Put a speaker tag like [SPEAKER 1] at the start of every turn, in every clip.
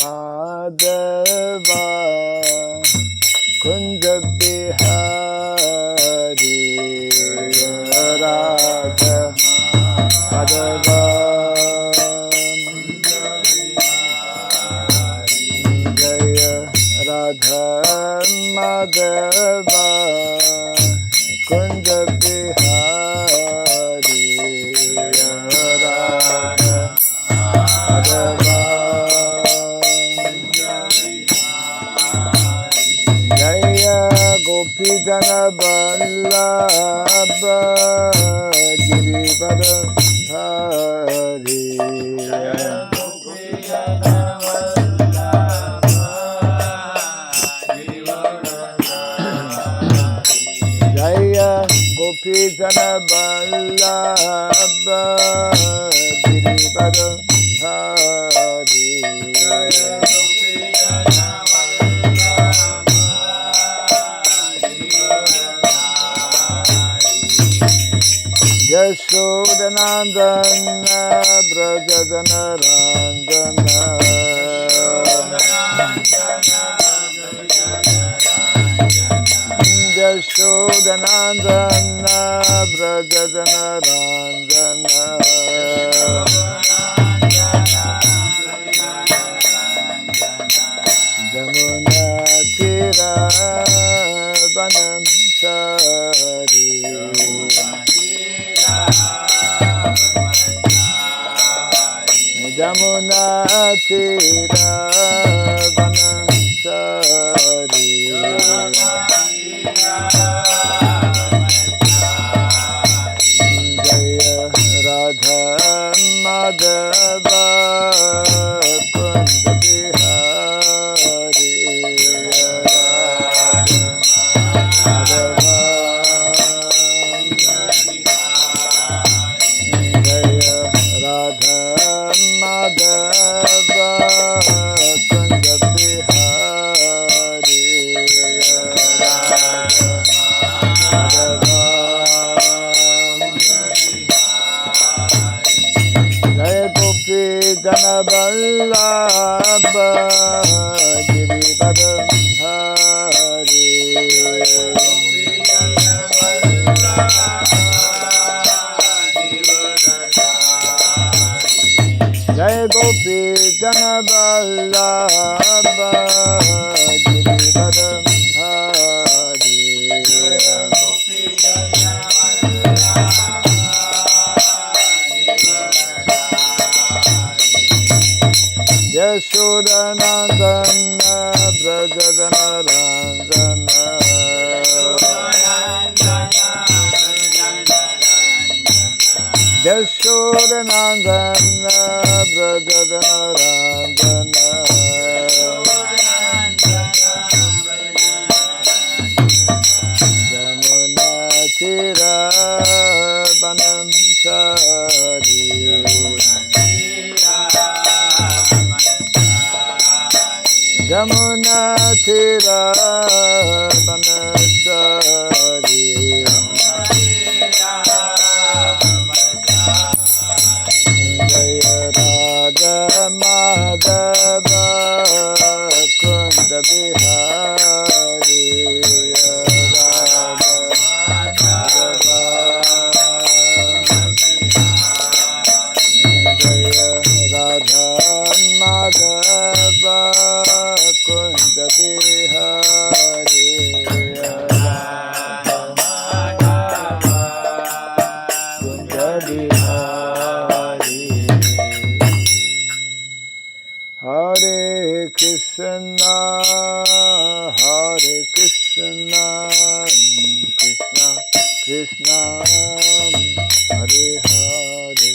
[SPEAKER 1] Madhava Kunja Bihari Radha Madhava Jaya Radha Madhava Kunja Bihari Radha Madhava Jaya Gopi Jana Vallabha Girivara Dhari Jaya Gopi Jana Vallabha Girivara Dhari Yashodanandana Brajadana Randana Yashodanandana Brajadana Randana Jamuna Tira Vanam Chari Jamuna Tira Vanachari Jaya Radha Madhava Kunja Bihari Radha Madhava Kunja Bihari Jaya Gopi Jana Vallabha Girivara Dhari Jaya Gopi Jana Vallabha Girivara Dhari Yashodanandana Brajadana Randana Yashodanandana Brajadana Randana Jamuna Tira Vanam Chari Jamuna Tira Vanachari Jaya Radha Madhava Kunja Bihari Radha Madhava Jaya Radha Madhava Kunja Bihari Kunja Bihari Hare Krishna Hare Krishna Krishna Krishna Hare Hare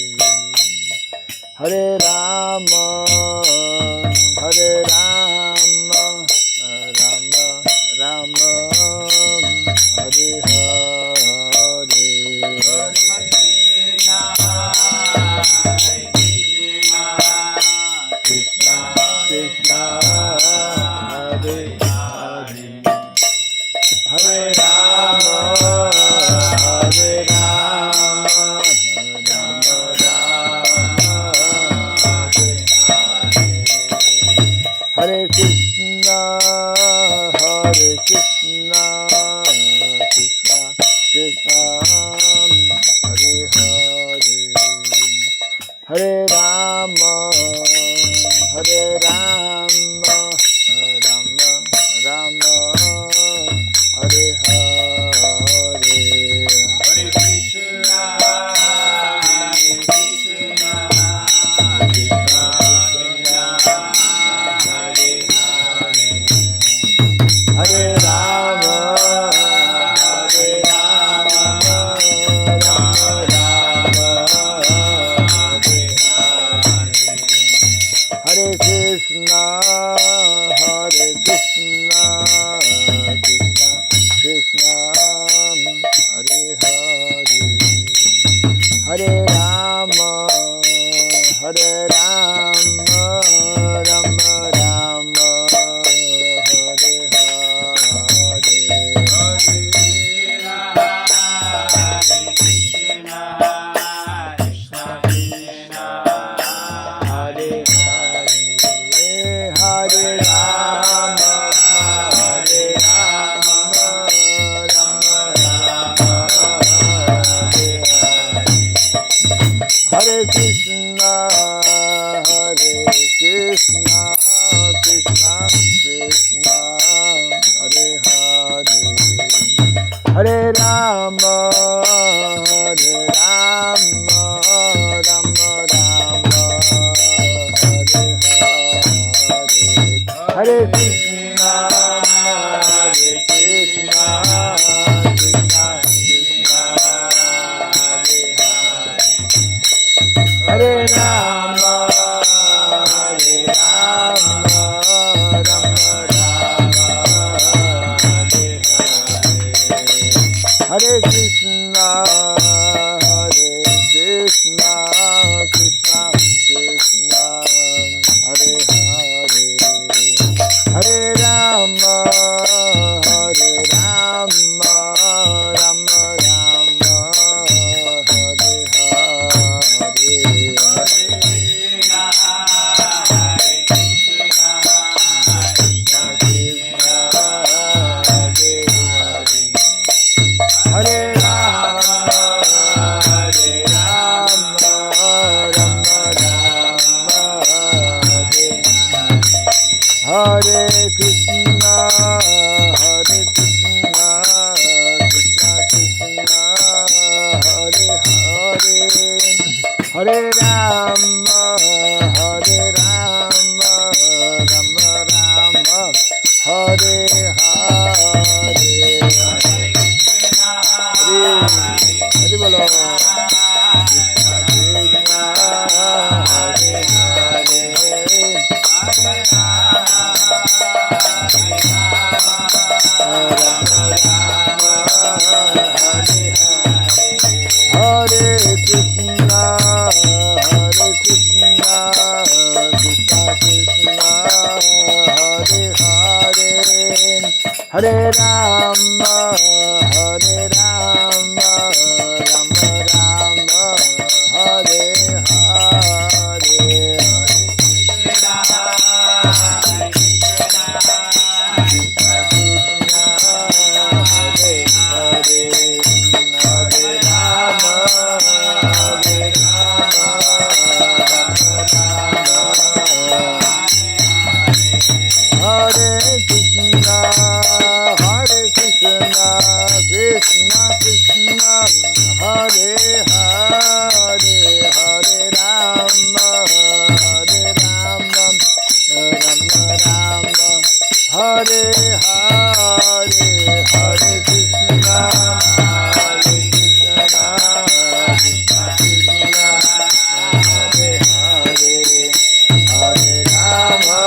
[SPEAKER 1] Hare Rama Hare Rama Rama Rama Hare Hare Krishna Krishna Hare Hare Hare Rama Hare Rama Rama Rama Hare Hare Hare Krishna, Hare Krishna, Krishna Krishna, Hare Hare, Hare Rama, Hare Rama, Rama Rama, Hare Hare, Hare Krishna, Hare Krishna, Krishna Krishna, Hare Hare, Hare Rama, Hare Rama, Rama Rama, Hare Hare, Hare Krishna, Hare Krishna, Krishna Krishna, Hare Hare, Hare Rama, Hare Rama, Rama Rama, Hare Hare, Hare Krishna, Krishna Krishna, Hare Hare, Hare Rama, Hare Rama, Rama Rama, Hare Hare, Hare Krishna, Hare Krishna, Krishna Krishna, Hare Hare, Hare Rama, Hare Rama, Rama Rama, Hare Hare, Hare Krishna, Hare Krishna, Krishna Krishna, Hare Hare, Hare Rama, Hare Rama, Rama Rama, Hare Hare, Hare Krishna, Hare Krishna, Krishna Krishna, Hare Hare, Hare Rama, Hare Rama, Rama Rama, Hare Hare, Hare Rama, Hare Rama, Rama Rama, Hare Hare, Hare Krishna, Hare Krishna, Krishna Krishna, Hare Hare, Hare Rama, Hare Rama, Rama Rama, Hare Hare, Hare Bolo, Krishna Krishna, Hare Hare, Hare Krishna, Hare Krishna, Krishna Krishna, Hare Hare, Hare Rama, Hare Rama, Rama Rama, Hare Hare, Krishna Krishna, Hare Hare, Hare Rama, Hare Rama, Rama Rama, Hare Krishna, Hare Krishna, Krishna Krishna, Hare Hare, Hare Rama, Hare Rama, Rama Rama, Hare Hare, Hare Krishna, Hare Krishna, Krishna Krishna, Hare Hare, Hare Rama,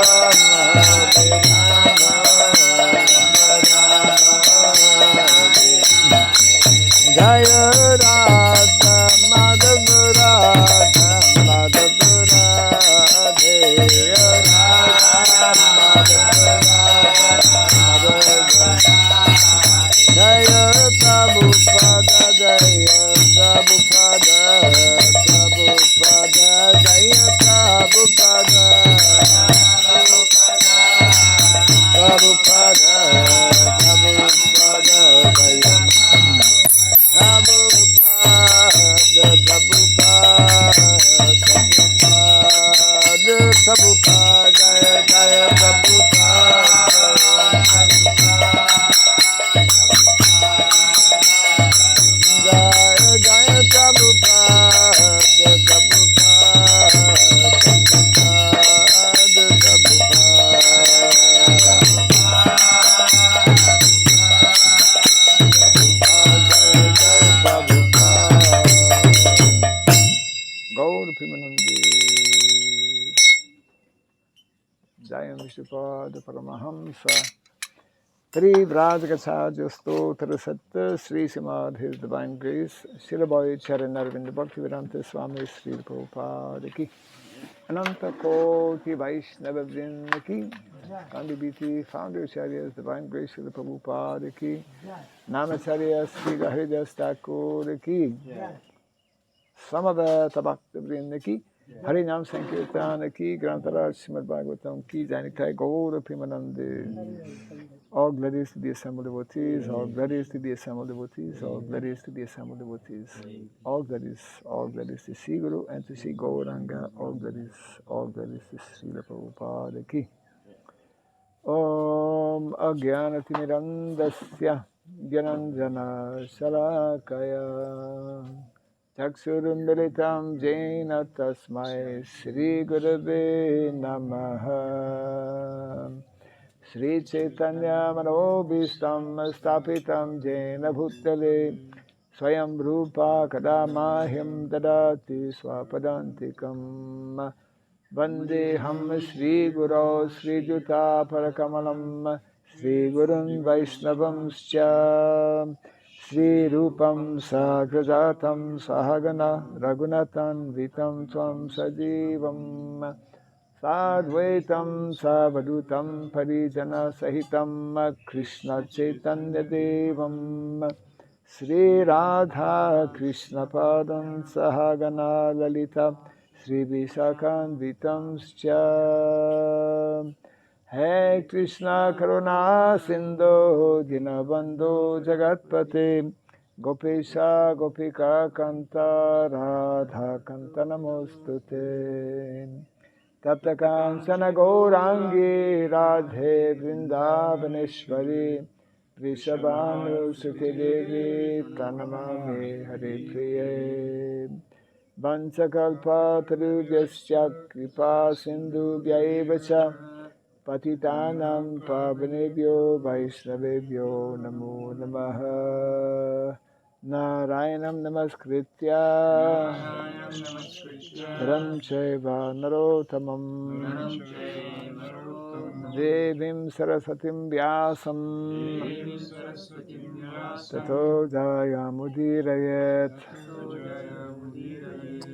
[SPEAKER 1] Hare Rama, Rama Rama, Hare Jaya Radha Madhava Radha Madhava Radhe, Radha Madhava Radha Prabhupada, Jaya Jaya Prabhupada, Jaya Jaya Prabhupada, Gaur Pimanandi Jaya Vishnupada Paramahamsa Tri Vrajagacharya Stotra Satta Sri Srimad His Divine Grace Shirabai Charanarvinda Bhaktivedanta Swami Sri Prabhupada Ki Ananta Koti Vaishnava Vrinda Ki Kandibiti Founder Acharyas Divine Grace Sri Prabhupada Ki Namacharya Sri Haridas Thakur Ki Samaveta Bhakta Vrinda Ki Harinam Sankirtana Ki Grantaraj Srimad Bhagavatam Ki Janitai Gaura Pimanande. All glories to the assembled devotees, all glories to the assembled devotees, all glories to the assembled devotees, all glories to Sri Guru and to Sri Gauranga, all glories to Srila Prabhupada Ki. Om Agyanatimirandasya Gyananjana Shalakaya Chaksurundalitam Jaina Tasmai Sri Gurave Namaha Sri Chaitanya Manobhistam Stapitam Jena Bhutale Swayam Rupa Kadamahim Dadati Swapadantikam Vandeham Sri Guru Sri Juta Parakamalam Sri Gurun Vaishnavamscha Sri Rupam Sagrajatam Sahagana Raghunatan Vitam Tvam Sajivam Sadvaitam Savadutam Parijana Sahitam Krishna Chaitanya Devam Sri Radha Krishna Padam Sahagana Lalita Sri Visakhan Vitamscha Hey Krishna Karuna Sindhu Dinabandhu Jagatpate Gopesha Gopika Kanta Radha Kanta Namostute Tapta Kancana Gaurangi Radhe Vrindavaneshwari Vrishabhanu Sukhi Devi Pranamami Hare Priye Vanchakalpa Tarubhyasya Kripa Sindhu Vyaivacha Patitanam Pavanebhyo Vaishnavebhyo Namo Namaha Narayanam Namaskritya Dharam Chaiva Narotamam Devim Sarasatim Vyasam Tato Jayamudirayet.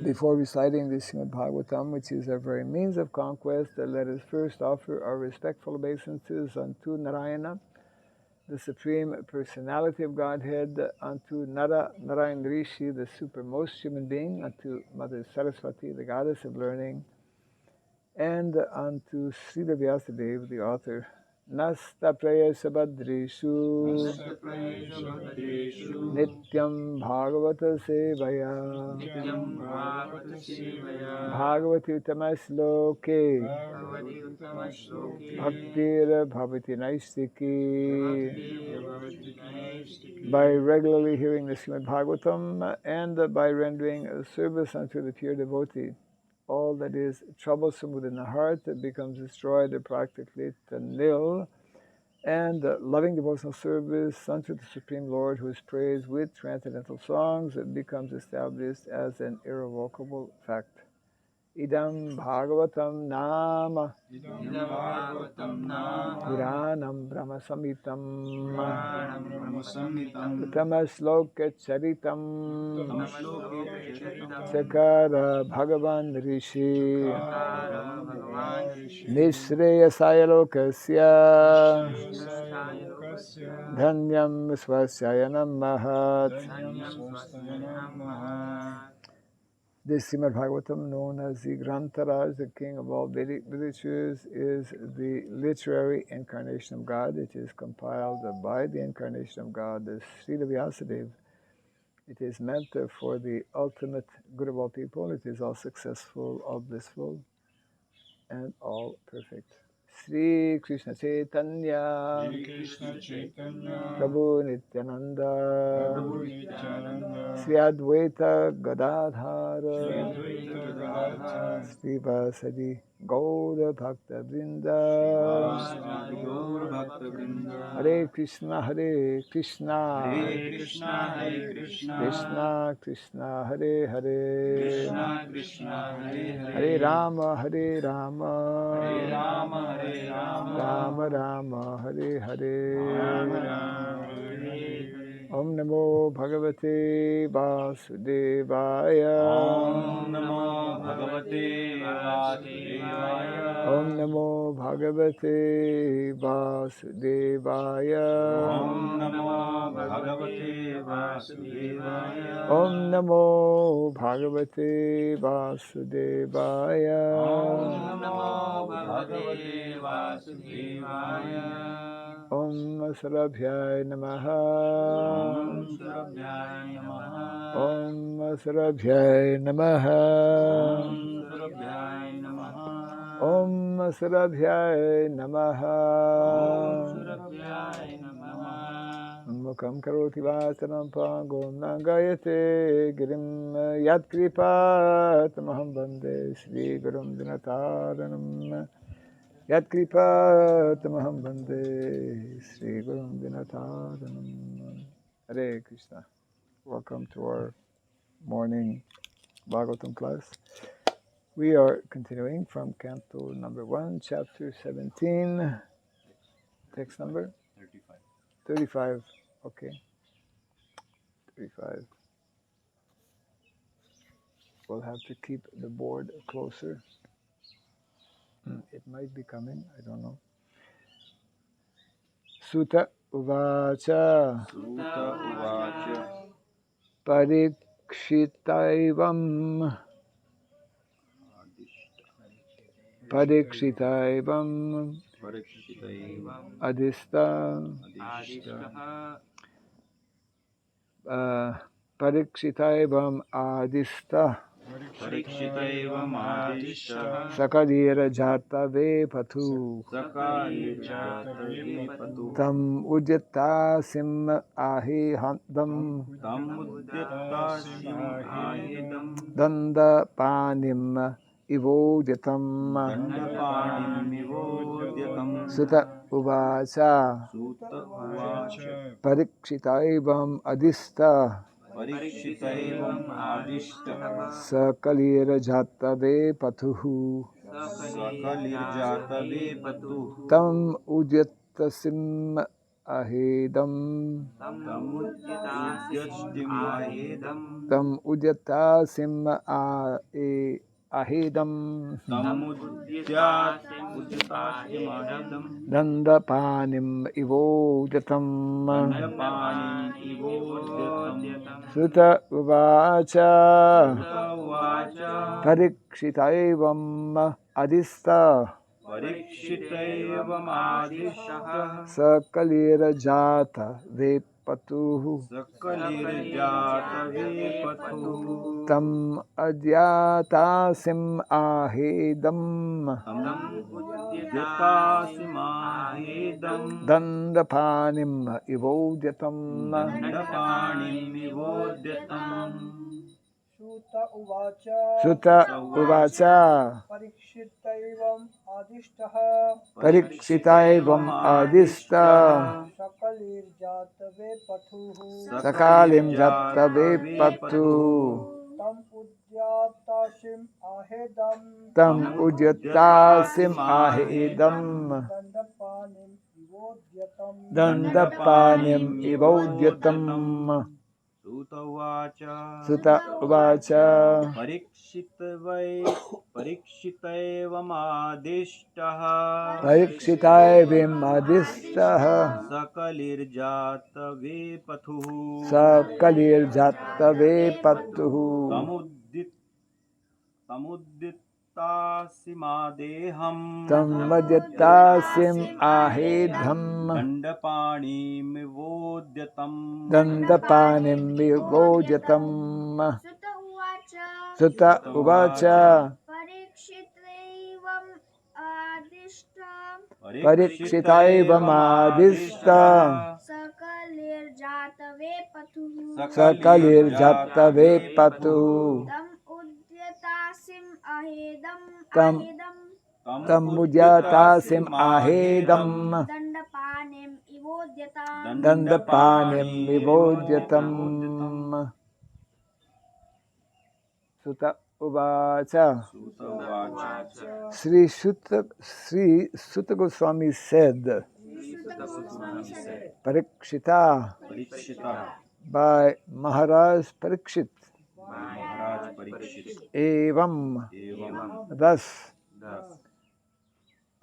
[SPEAKER 1] Before reciting the Srimad Bhagavatam, which is our very means of conquest, let us first offer our respectful obeisances unto Narayana, the Supreme Personality of Godhead, unto Narayan Rishi, the supermost human being, unto Mother Saraswati, the Goddess of Learning, and unto Srila Vyasadeva, the author. Nasta Prayasa Badrishu Nityam Bhagavata Sevaya Bhagavati Uttamasloke Bhaktir Bhavati Naistiki. By regularly hearing the Srimad Bhagavatam and by rendering a service unto the pure devotee, all that is troublesome within the heart becomes destroyed practically to nil, and loving devotional service unto the Supreme Lord, who is praised with transcendental songs, becomes established as an irrevocable fact. Idam Bhagavatam Nama Puranam Brahma Samhitam Uttama Shloka Charitam Chakara Bhagavan Rishi Nishreyasaya Lokasya Dhanyam Swasyayanam Mahat. This Srimad Bhagavatam, known as the Grantaraj, the king of all Vedic literatures, is the literary incarnation of God. It is compiled by the incarnation of God, the Srila Vyasadeva. It is meant for the ultimate good of all people. It is all successful, all blissful. and all perfect. Sri Krishna Chaitanya, Prabhu Nityananda, Sri Advaita Gadadhara, Sri Vasadi Gaura Bhakta Vrinda, Hare Krishna, Hare Krishna, Krishna Krishna, Hare Hare, Hare Rama, Hare Rama, Rama Rama, Hare Hare. Om Namo Bhagavate Vasudevaya.
[SPEAKER 2] Om Namo Bhagavate Vasudevaya.
[SPEAKER 1] Om Namo Bhagavate Vasudevaya.
[SPEAKER 2] Om Namo Bhagavate Vasudevaya.
[SPEAKER 1] Om Namo Bhagavate Vasudevaya.
[SPEAKER 2] Om Namo Bhagavate Vasudevaya.
[SPEAKER 1] Om Sarabhyaya Namaha.
[SPEAKER 2] Om Surabhyaya Namaha.
[SPEAKER 1] Om Sarabhyaya Namaha.
[SPEAKER 2] Om Surabhyaya Namaha.
[SPEAKER 1] Om Sarabhyaya Namaha.
[SPEAKER 2] Om Surabhyaya Namaha.
[SPEAKER 1] Mukam karoti vasanam pangom nangayate girim yat kripatamaham bande Shri Gurum Dinataranam. Yat kripatamaham bande Shri Gurum Dinataranam. Hare Krishna. Welcome to our morning Bhagavatam class. We are continuing from Canto number 1, chapter 17, text number
[SPEAKER 2] 35.
[SPEAKER 1] 35. Okay, 35. We'll have to keep the board closer. It might be coming, I don't know. Sutta Uvacha
[SPEAKER 2] Sutta Uvacha.
[SPEAKER 1] Parikshitaivam Parikshitaivam
[SPEAKER 2] Parikshitaivam
[SPEAKER 1] Adhista
[SPEAKER 2] Adishtaha
[SPEAKER 1] Parikshitaivam Adhista
[SPEAKER 2] Parikshitaivam Adishtaha
[SPEAKER 1] Sakalira Jatave Patu
[SPEAKER 2] Sakalirjatave Patu
[SPEAKER 1] Tam Ujjatasim Ahihadam
[SPEAKER 2] Tam Udyattasim Ahidam
[SPEAKER 1] Danda Panim Ivojatam
[SPEAKER 2] Dandapanim Nivodyatam
[SPEAKER 1] Sutta Uvacha
[SPEAKER 2] Sutta Uvacha
[SPEAKER 1] Parikshitaivam Adhista
[SPEAKER 2] Parikshitaivam Adishtaha
[SPEAKER 1] Sakalira Jatave Patuhu
[SPEAKER 2] Sakalirjatave Patu
[SPEAKER 1] Tam Ujjatasim Ahidam
[SPEAKER 2] Tam Udyattasim Ahidam
[SPEAKER 1] Tam Ujjatasim Ahidam
[SPEAKER 2] Udyattasim Ahidam
[SPEAKER 1] Dandapanim Ivojatam
[SPEAKER 2] Dandapanim Ivodyatam
[SPEAKER 1] Sutta Uvacha
[SPEAKER 2] Sutta Uvacha
[SPEAKER 1] Parikshitaivam Adhista
[SPEAKER 2] Parikshitaivam Adishtaha
[SPEAKER 1] Sakalira Jata Vepatuhu
[SPEAKER 2] Sakalirjatave Patu
[SPEAKER 1] Tam Adyatasim Ahidam
[SPEAKER 2] Tam Udyattasim Ahidam
[SPEAKER 1] Dandapanim Ivodyatam
[SPEAKER 2] Dandapanim Ivodyatam
[SPEAKER 3] Sutta Uvacha
[SPEAKER 1] Sutta Uvacha
[SPEAKER 3] Parikshitaivam Adishtaha
[SPEAKER 1] Parikshitaivam Adhista
[SPEAKER 3] Sakalir Jatave Pathuhu
[SPEAKER 1] Sakalim Jatave Patu
[SPEAKER 3] Tam Udyattasim Ahedam
[SPEAKER 1] Tam Ujjatasim Ahidam
[SPEAKER 3] Dandapanim Ivodyatam
[SPEAKER 1] Dandapanim Ivodyatam
[SPEAKER 2] Sutta Uvacha
[SPEAKER 1] Sutta Uvacha
[SPEAKER 2] Parikshitaivam Adishtaha
[SPEAKER 1] Parikshitaivam Adhistaha
[SPEAKER 2] Sakalirjatave Pathuhu
[SPEAKER 1] Sakalir Jatave Patuhu
[SPEAKER 2] Tamuddittasimadeham
[SPEAKER 1] Tammadhyatasim Ahidham
[SPEAKER 2] Dandapanim Vodyatam
[SPEAKER 1] Dandapanim Vivojyatam Sutta Uvacha
[SPEAKER 4] Parikshitaivam
[SPEAKER 1] Parikshitaivamadishta
[SPEAKER 4] सकलिर्जातवे पथुः
[SPEAKER 1] Sakalirjatave patuhu
[SPEAKER 4] तम उद्यतासिम
[SPEAKER 1] Tam Tamudhyatasim ahedam
[SPEAKER 4] दंडपाणिम इवोद्यताम्
[SPEAKER 1] Dandapanim vivodyatam Sutta Uvacha.
[SPEAKER 2] Sutta Uvacha.
[SPEAKER 1] Sri Sutta Goswami said, Parikshita,
[SPEAKER 2] Parikshita.
[SPEAKER 1] by Maharaj Parikshit,
[SPEAKER 2] Maharaj Parikshit.
[SPEAKER 1] Evam,
[SPEAKER 2] Evam.
[SPEAKER 1] thus,
[SPEAKER 2] Thus.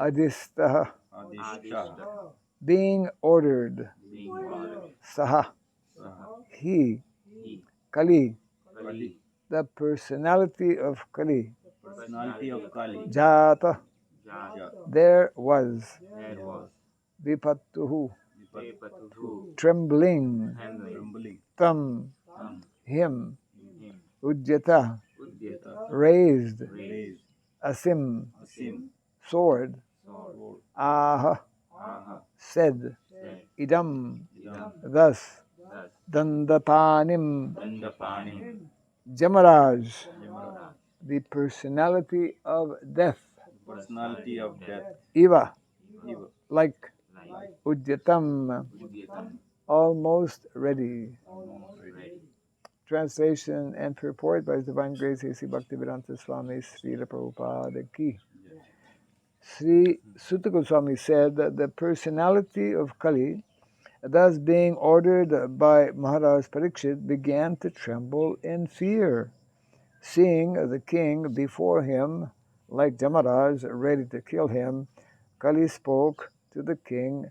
[SPEAKER 1] Adistha,
[SPEAKER 2] Adishta.
[SPEAKER 1] being ordered,
[SPEAKER 2] Being ordered.
[SPEAKER 1] Saha,
[SPEAKER 2] Saha.
[SPEAKER 1] he, Kali,
[SPEAKER 2] Kali.
[SPEAKER 1] the personality of Kali,
[SPEAKER 2] Personality of Kali.
[SPEAKER 1] Jata,
[SPEAKER 2] Jata.
[SPEAKER 1] there was,
[SPEAKER 2] There was.
[SPEAKER 1] Vipattuhu,
[SPEAKER 2] Vipattu.
[SPEAKER 1] trembling,
[SPEAKER 2] Trembling.
[SPEAKER 1] Tam, him,
[SPEAKER 2] Him.
[SPEAKER 1] Ujjata,
[SPEAKER 2] Udyata.
[SPEAKER 1] raised,
[SPEAKER 2] Raised.
[SPEAKER 1] Asim,
[SPEAKER 2] Asim.
[SPEAKER 1] sword,
[SPEAKER 2] Sword.
[SPEAKER 1] Aha,
[SPEAKER 2] Aha.
[SPEAKER 1] said,
[SPEAKER 2] Said.
[SPEAKER 1] Idam,
[SPEAKER 2] Idam.
[SPEAKER 1] thus,
[SPEAKER 2] Thus.
[SPEAKER 1] Dandapanim,
[SPEAKER 2] Dandapanim.
[SPEAKER 1] Jamaraj,
[SPEAKER 2] Yamaraj.
[SPEAKER 1] the personality of death,
[SPEAKER 2] Personality of death.
[SPEAKER 1] Iva,
[SPEAKER 2] Eva.
[SPEAKER 1] like
[SPEAKER 2] Like.
[SPEAKER 1] Ujjatam,
[SPEAKER 2] Udyatam.
[SPEAKER 1] almost ready.
[SPEAKER 2] Almost ready.
[SPEAKER 1] Translation and purport by His Divine Grace A.C. Bhaktivedanta Swami Srila Prabhupada Ki. Sri Sutta Goswami said that the personality of Kali, thus being ordered by Maharaj Parikshit, began to tremble in fear. Seeing the king before him, like Jamaraj, ready to kill him, Kali spoke to the king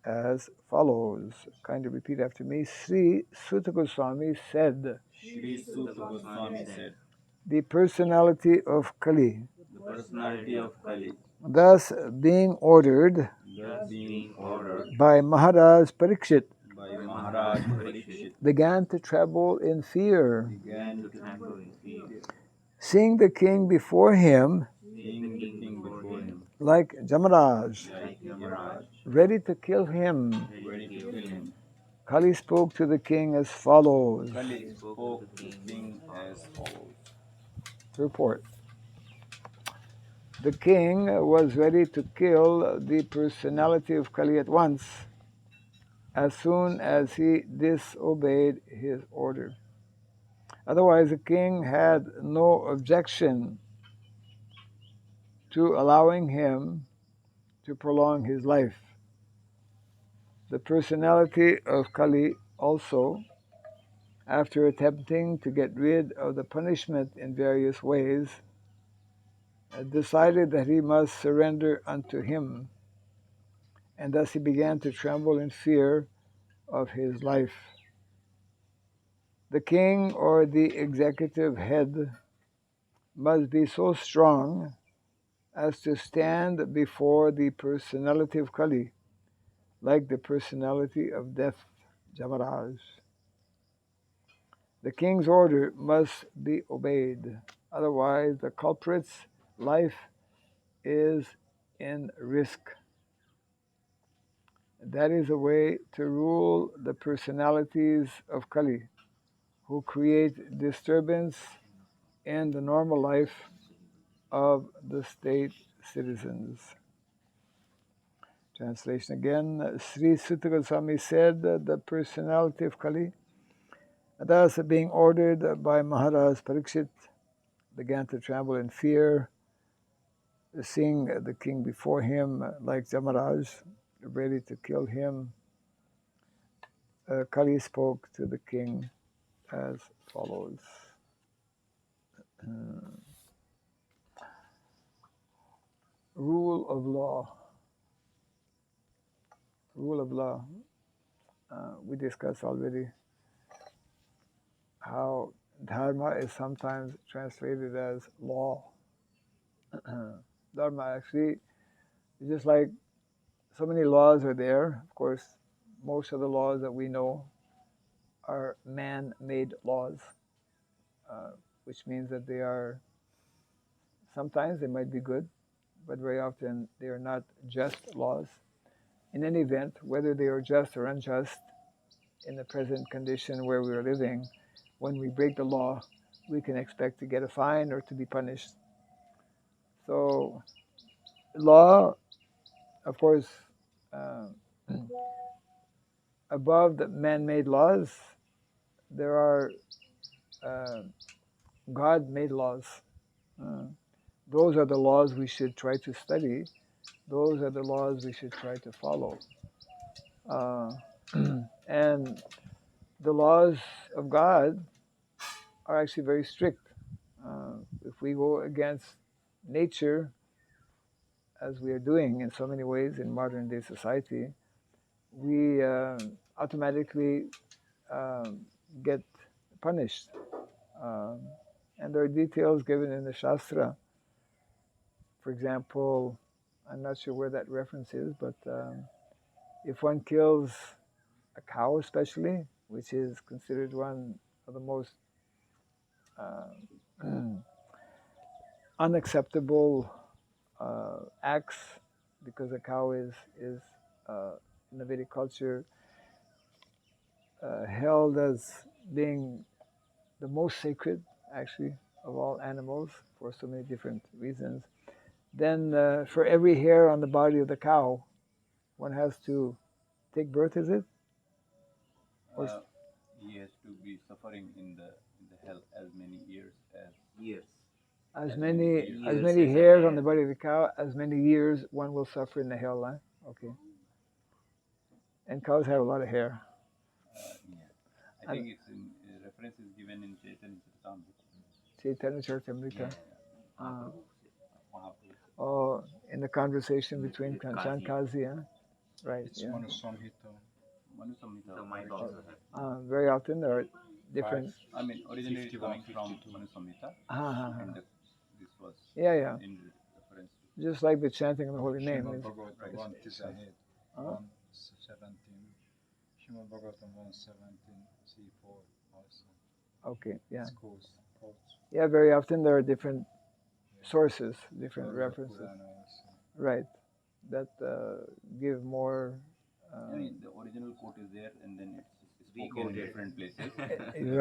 [SPEAKER 1] as follows. Kindly repeat after me. Sri Sutta Goswami said,
[SPEAKER 2] Shri Sutta Goswami said,
[SPEAKER 1] the personality of Kali,
[SPEAKER 2] the personality of Kali,
[SPEAKER 1] thus being ordered
[SPEAKER 2] thus being ordered
[SPEAKER 1] by Maharaj Parikshit,
[SPEAKER 2] by Maharaj Parikshit,
[SPEAKER 1] began to tremble in fear.
[SPEAKER 2] began to tremble in fear.
[SPEAKER 1] Seeing the king before him,
[SPEAKER 2] Seeing the king before him,
[SPEAKER 1] like Jamaraj,
[SPEAKER 2] like Yamaraj,
[SPEAKER 1] ready to kill him,
[SPEAKER 2] ready to kill him,
[SPEAKER 1] Kali spoke to the king as follows.
[SPEAKER 2] Kali spoke to the king as follows.
[SPEAKER 1] Report. The king was ready to kill the personality of Kali at once, as soon as he disobeyed his order. Otherwise, the king had no objection to allowing him to prolong his life. The personality of Kali also, after attempting to get rid of the punishment in various ways, decided that he must surrender unto him, and thus he began to tremble in fear of his life. The king or the executive head must be so strong as to stand before the personality of Kali, like the personality of death, Jamaraj. The king's order must be obeyed, otherwise the culprit's life is in risk. That is a way to rule the personalities of Kali, who create disturbance in the normal life of the state citizens. Translation again. Sri Sutta Goswami said that the personality of Kali, thus being ordered by Maharaj Parikshit, began to tremble in fear, seeing the king before him like Jamaraj, ready to kill him. Kali spoke to the king as follows. Rule of law. Rule of law. We discussed already how dharma is sometimes translated as law. Dharma actually is just like so many laws are there. Of course, most of the laws that we know are man-made laws, which means that they are, sometimes they might be good, but very often they are not just laws. In any event, whether they are just or unjust, in the present condition where we are living, when we break the law, we can expect to get a fine or to be punished. So, law, of course, uh, above the man-made laws, there are uh, God-made laws. Uh, those are the laws we should try to study. Those are the laws we should try to follow. Uh, and the laws of God are actually very strict. If we go against nature, as we are doing in so many ways in modern day society, we automatically get punished. Um, and there are details given in the Shastra. For example, I'm not sure where that reference is, but if one kills a cow, especially, which is considered one of the most uh, unacceptable acts, because a cow is in the Vedic culture held as being the most sacred, actually, of all animals for so many different reasons. Then, for every hair on the body of the cow, one has to take birth. Is it? Or
[SPEAKER 2] He has to be suffering in the hell as many years as
[SPEAKER 5] Years.
[SPEAKER 1] as
[SPEAKER 2] many
[SPEAKER 1] many
[SPEAKER 2] years.
[SPEAKER 1] as
[SPEAKER 5] Years
[SPEAKER 1] many
[SPEAKER 5] as a
[SPEAKER 1] hairs on
[SPEAKER 5] hair.
[SPEAKER 1] the body of the cow, as many years one will suffer in the hell. Huh? Okay. And cows have a lot of hair.
[SPEAKER 2] I think it's in reference is given in Chaitanya Charitamrita.
[SPEAKER 1] Chaitanya Charitamrita.
[SPEAKER 2] Mahaprabhu.
[SPEAKER 1] Oh, in the conversation between
[SPEAKER 5] With
[SPEAKER 1] Kanchan
[SPEAKER 5] Kazi.
[SPEAKER 1] Kazi, huh? Right.
[SPEAKER 6] It's
[SPEAKER 1] Yeah.
[SPEAKER 6] Manu Samhita.
[SPEAKER 2] Manu Samhita.
[SPEAKER 5] So might also have.
[SPEAKER 1] Very often there are different.
[SPEAKER 2] I mean, originally it's
[SPEAKER 6] 51,
[SPEAKER 2] coming from
[SPEAKER 6] 52.
[SPEAKER 2] Manu Samhita,
[SPEAKER 1] Uh,
[SPEAKER 2] this was
[SPEAKER 1] yeah.
[SPEAKER 2] in reference to.
[SPEAKER 1] Just like the chanting of the holy name.
[SPEAKER 6] Srimad
[SPEAKER 1] Is,
[SPEAKER 6] Bhagavatam 138,
[SPEAKER 1] Huh?
[SPEAKER 6] 117. Srimad Bhagavatam 117, C4 also.
[SPEAKER 1] okay. Yeah.
[SPEAKER 6] Schools, quotes.
[SPEAKER 1] Yeah. Very often there are different
[SPEAKER 6] Yeah.
[SPEAKER 1] sources, different
[SPEAKER 6] Garuda
[SPEAKER 1] references.
[SPEAKER 6] Purana also.
[SPEAKER 1] Right. That give more.
[SPEAKER 2] I mean, the original quote is there, and then it's spoken in
[SPEAKER 5] Recoded.
[SPEAKER 2] different places.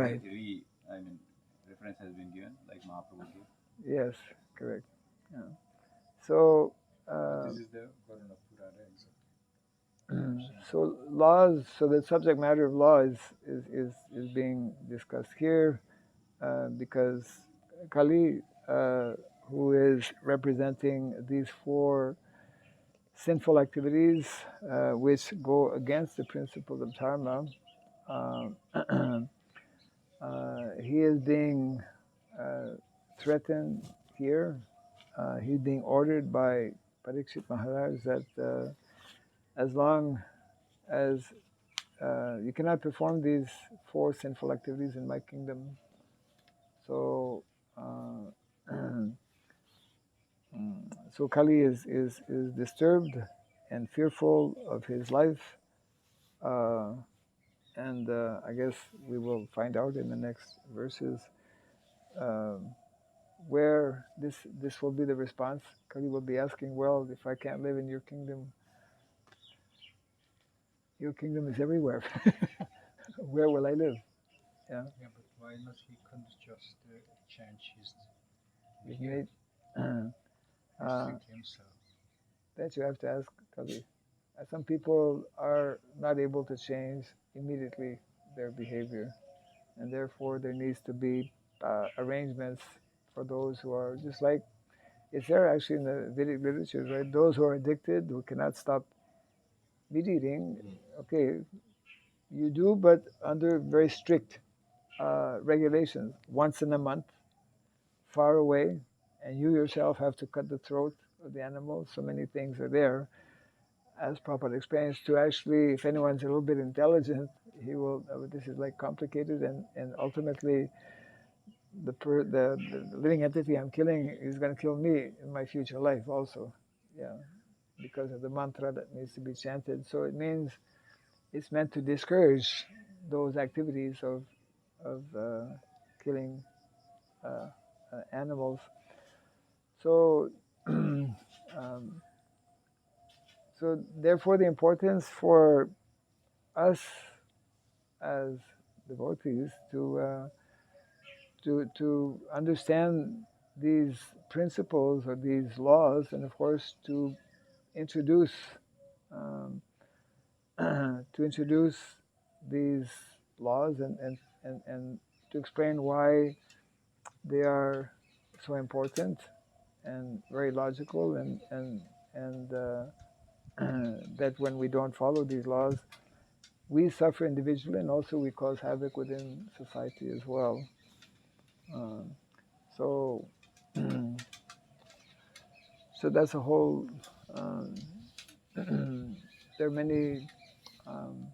[SPEAKER 1] Right.
[SPEAKER 2] I mean, reference has been given, like Mahaprabhu gave.
[SPEAKER 1] Yes. Correct. Yeah. So.
[SPEAKER 6] This is the Garuda Purana exactly.
[SPEAKER 1] So laws. So the subject matter of law is being discussed here because Kali, who is representing these four sinful activities which go against the principles of dharma, he is being threatened here. He's being ordered by Parikshit Maharaj that as long as you cannot perform these four sinful activities in my kingdom, so so Kali is disturbed and fearful of his life, and I guess we will find out in the next verses where this will be the response. Kali will be asking, well, if I can't live in your kingdom is everywhere. Where will I live? Yeah.
[SPEAKER 6] Yeah, but why not he couldn't just change his
[SPEAKER 1] His
[SPEAKER 6] behavior,
[SPEAKER 1] need,
[SPEAKER 6] restrict himself?
[SPEAKER 1] that you have to ask Kali. Some people are not able to change immediately their behavior, and therefore there needs to be arrangements for those who are just like it's there actually in the Vedic literatures, right? Those who are addicted, who cannot stop meat eating, okay, you do, but under very strict regulations. Once in a month, far away, and you yourself have to cut the throat of the animal. So many things are there, as Prabhupada explains, to actually, if anyone's a little bit intelligent, he will, this is like complicated, and ultimately the living entity I'm killing is going to kill me in my future life also. Yeah, because of the mantra that needs to be chanted. So it means it's meant to discourage those activities of killing animals. So Um, so therefore, the importance for us as devotees to understand these principles or these laws, and of course to introduce um, to introduce these laws and to explain why they are so important and very logical and that when we don't follow these laws, we suffer individually and also we cause havoc within society as well. Um, so, so that's a whole. Um, there are many. Um,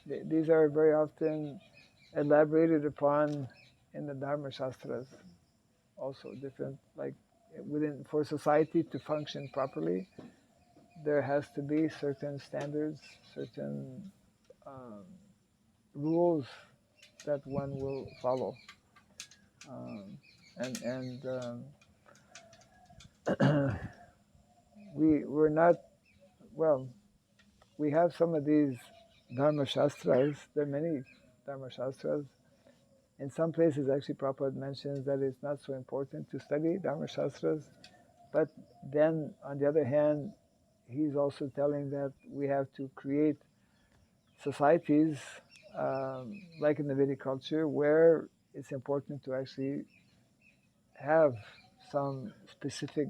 [SPEAKER 1] these are very often elaborated upon in the Dharma Shastras. Also, different like within for society to function properly, there has to be certain standards, certain um, rules that one will follow, um, and we're not well. We have some of these Dharma Shastras. There are many Dharma Shastras. In some places, actually, Prabhupada mentions that it's not so important to study Dharma Shastras. But then, on the other hand, he's also telling that we have to create societies, like in the Vedic culture, where it's important to actually have some specific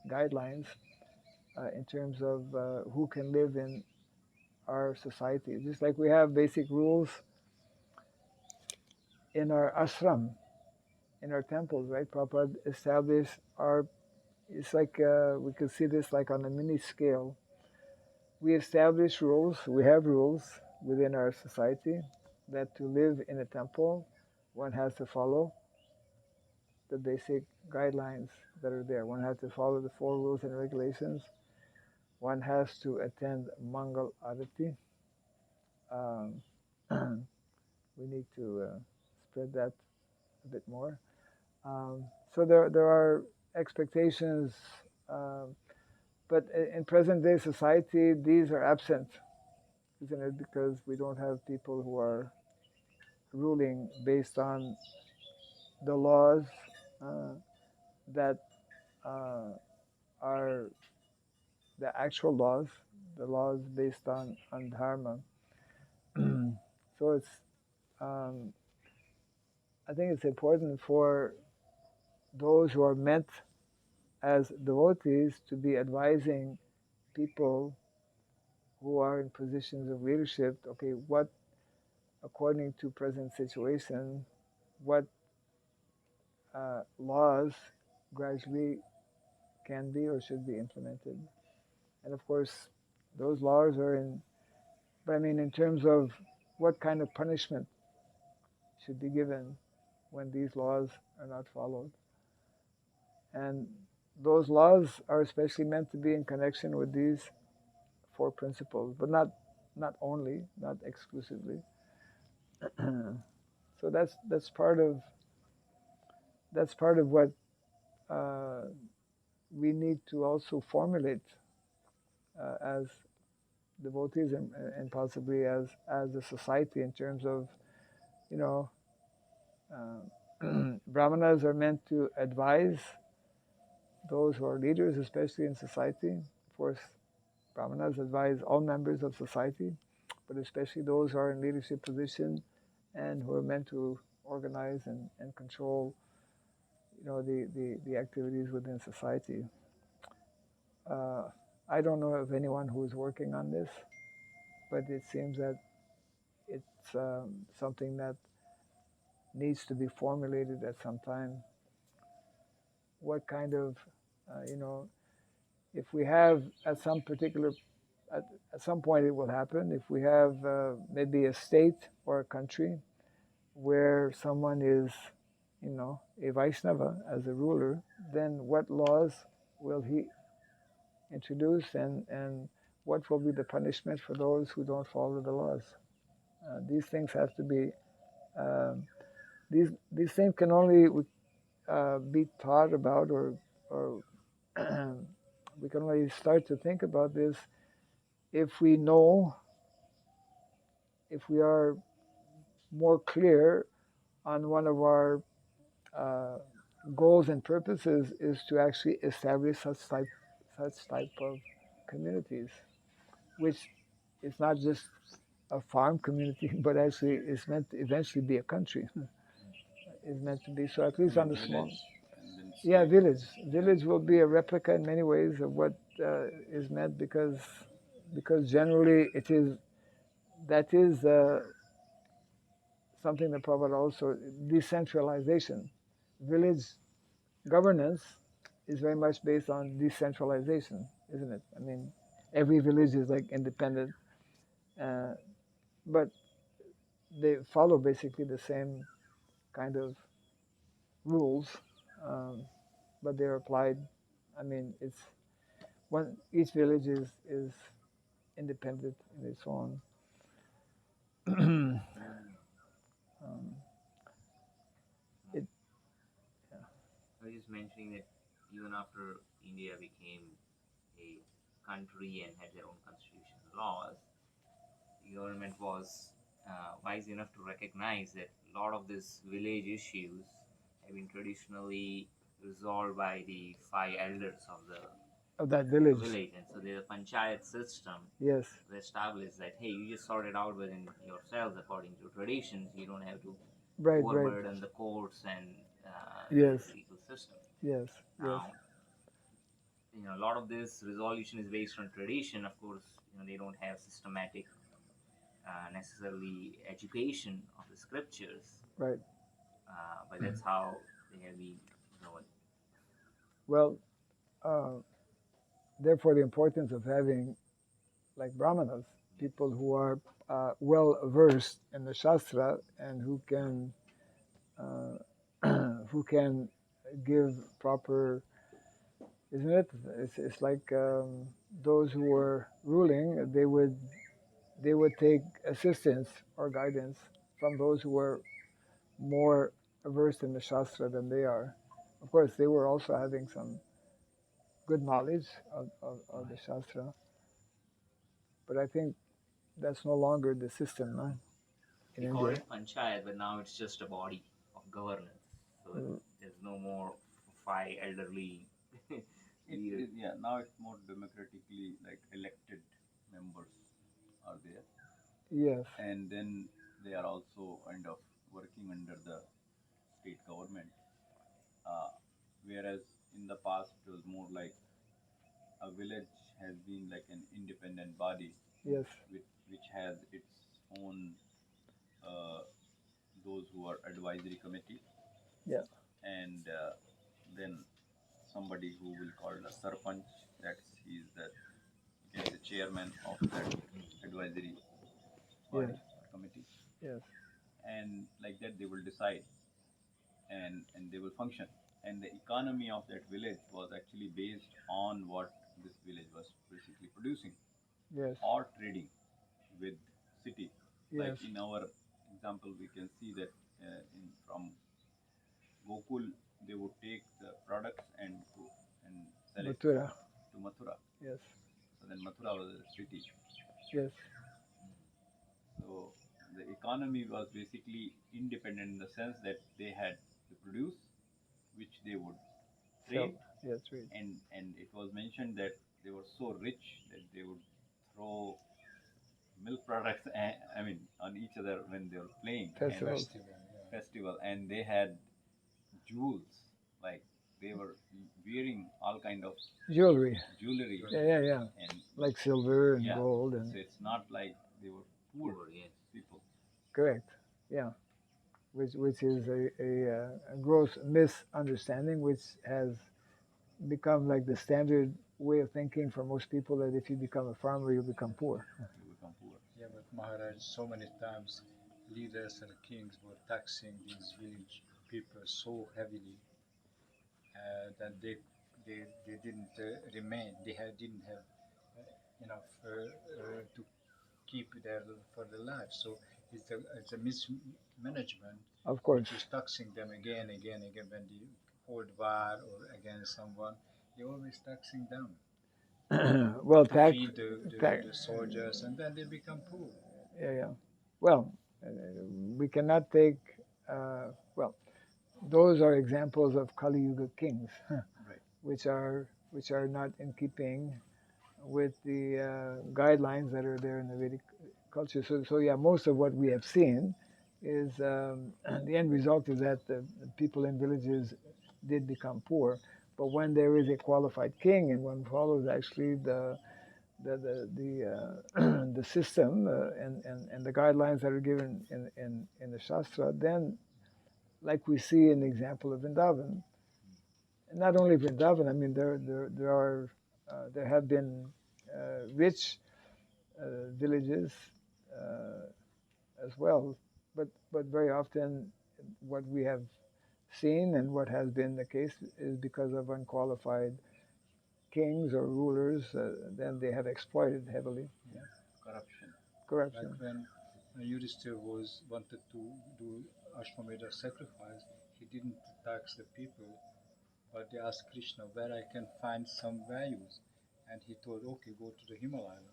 [SPEAKER 1] guidelines in terms of who can live in our society. Just like we have basic rules in our ashram, in our temples, right? Prabhupada established our, it's like we could see this like on a mini scale. We establish rules, we have rules within our society that to live in a temple, one has to follow the basic guidelines that are there. One has to follow the 4 rules and regulations. One has to attend Mangal Arati. Um, we need to spread that a bit more. So there are expectations, but in present day society, these are absent, isn't it? Because we don't have people who are ruling based on the laws that are the actual laws, the laws based on dharma. So it's, um, I think it's important for those who are meant as devotees to be advising people who are in positions of leadership, okay, what, according to present situation, what laws gradually can be or should be implemented. And of course, those laws are in, but I mean, in terms of what kind of punishment should be given when these laws are not followed. And those laws are especially meant to be in connection with these 4 principles, but not only, not exclusively. So that's part of what we need to also formulate as devotees and possibly as a society in terms of, you know, brahmanas are meant to advise those who are leaders, especially in society. Of course, brahmanas advise all members of society, but especially those who are in leadership position and who are meant to organize and control, you know, the activities within society. I don't know of anyone who is working on this, but it seems that it's something that needs to be formulated at some time. What kind of, you know, if we have at some particular, at some point it will happen, if we have maybe a state or a country where someone is, you know, a Vaishnava as a ruler, then what laws will he introduce and what will be the punishment for those who don't follow the laws? These things have to be, um, these things can only be taught about or we can only start to think about this if we know, if we are more clear on one of our uh, goals and purposes is to actually establish such type of communities, which is not just a farm community, but actually is meant to eventually be a country. Is meant to be so. At least on the small. Yeah, village will be a replica in many ways of what is meant, because generally it is, that is something that Prabhupada also, decentralization. Village governance is very much based on decentralization, isn't it? I mean, every village is like independent, uh, but they follow basically the same kind of rules, um, but they're applied. I mean, it's one, each village is independent in its own. um, it, yeah.
[SPEAKER 5] I was just mentioning that even after India became a country and had their own constitution and laws, the government was wise enough to recognize that a lot of these village issues have been traditionally resolved by the five elders
[SPEAKER 1] Of that
[SPEAKER 5] of
[SPEAKER 1] village.
[SPEAKER 5] the village, and so the panchayat system
[SPEAKER 1] Yes.
[SPEAKER 5] established that hey, you just sort it out within yourselves according to traditions. You don't have to
[SPEAKER 1] Right.
[SPEAKER 5] overburden the courts and
[SPEAKER 1] Yes.
[SPEAKER 5] the legal system.
[SPEAKER 1] Yes.
[SPEAKER 5] Now, a lot of this resolution is based on tradition. Of course, they don't have systematic, necessarily education of the scriptures,
[SPEAKER 1] Right.
[SPEAKER 5] but that's how they have been going.
[SPEAKER 1] Well, therefore, the importance of having like brahmanas, people who are well versed in the shastra and who can who can give proper, isn't it? It's like those who were ruling, they would take assistance or guidance from those who were more versed in the shastra than they are. Of course, they were also having some good knowledge of the shastra, but I think that's no longer the system, no? In
[SPEAKER 5] We call
[SPEAKER 1] India.
[SPEAKER 5] it panchayat, but now it's just a body of governance. So there's no more five elderly leaders.
[SPEAKER 2] Now it's more democratically, like elected members are there,
[SPEAKER 1] Yes.
[SPEAKER 2] and then they are also kind of working under the state government. Whereas in the past it was more like a village has been like an independent body,
[SPEAKER 1] Yes.
[SPEAKER 2] which has its own uh, those who are advisory committee,
[SPEAKER 1] Yeah.
[SPEAKER 2] and then somebody who will call a sarpanch. That's he's the the chairman of that advisory body or committee,
[SPEAKER 1] Yes.
[SPEAKER 2] and like that they will decide, and they will function. And the economy of that village was actually based on what this village was basically producing
[SPEAKER 1] Yes.
[SPEAKER 2] or trading with city. Like
[SPEAKER 1] Yes.
[SPEAKER 2] in our example, we can see that from Gokul, they would take the products and sell it
[SPEAKER 1] Mathura.
[SPEAKER 2] to Mathura.
[SPEAKER 1] Yes.
[SPEAKER 2] So then Mathura was a city.
[SPEAKER 1] Yes.
[SPEAKER 2] So the economy was basically independent in the sense that they had to produce, which they would trade,
[SPEAKER 1] Yes. Right.
[SPEAKER 2] and it was mentioned that they were so rich that they would throw milk products, I mean, on each other when they were playing
[SPEAKER 1] Festivals.
[SPEAKER 2] festival, and they had jewels, like they were wearing all kind of
[SPEAKER 1] Jewelry.
[SPEAKER 2] jewelry,
[SPEAKER 1] Yeah.
[SPEAKER 2] and
[SPEAKER 1] Like silver and
[SPEAKER 2] yeah,
[SPEAKER 1] gold and.
[SPEAKER 2] so it's not like they were poor
[SPEAKER 5] Yes.
[SPEAKER 2] people.
[SPEAKER 1] Correct. Yeah. Which is a gross misunderstanding, which has become like the standard way of thinking for most people, that if you become a farmer, you become poor.
[SPEAKER 2] You become poor.
[SPEAKER 6] Yeah, but Maharaj, so many times leaders and kings were taxing these village people so heavily that they didn't remain. Didn't have enough to keep their for their life. So it's a mismanagement
[SPEAKER 1] Of course.
[SPEAKER 6] which is taxing them again when they hold war or against someone. They always taxing them.
[SPEAKER 1] well,
[SPEAKER 6] to
[SPEAKER 1] tax,
[SPEAKER 6] feed
[SPEAKER 1] tax,
[SPEAKER 6] the soldiers, and then they become poor.
[SPEAKER 1] yeah. Well, we cannot take, well, those are examples of Kali Yuga kings,
[SPEAKER 2] Right.
[SPEAKER 1] which are not in keeping with the guidelines that are there in the Vedic culture. So yeah, most of what we have seen is the end result is that the people in villages did become poor. But when there is a qualified king and one follows actually the system and the guidelines that are given in the Shastra, then like we see in the example of Vrindavan, and not only Vrindavan, I mean there have been rich villages as well, but very often what we have seen and what has been the case is because of unqualified kings or rulers, then they have exploited heavily. Yeah.
[SPEAKER 2] Corruption.
[SPEAKER 1] Corruption.
[SPEAKER 6] Like when Yudhishthir was wanted to do Ashwamedha sacrifice, he didn't tax the people, but they asked Krishna where I can find some values, and he told, okay, go to the Himalaya.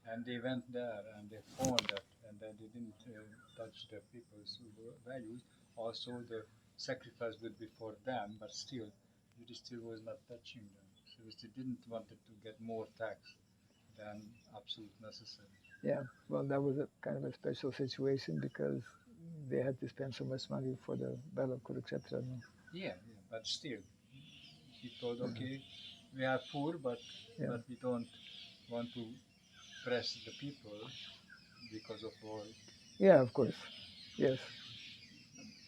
[SPEAKER 6] And they went there and they found that, and then they didn't touch the people's values. Also, the sacrifice would be for them, but still, Yudhishthir was not touching them. So he didn't wanted to get more tax than absolute necessary.
[SPEAKER 1] Yeah, well, that was a kind of a special situation because they had to spend so much money for the Battle of Kurukshetra. No?
[SPEAKER 6] Yeah, but still, he told, okay, we are poor,
[SPEAKER 1] Yeah.
[SPEAKER 6] but we don't want to press the people because of all.
[SPEAKER 1] Yeah, of course. Yes.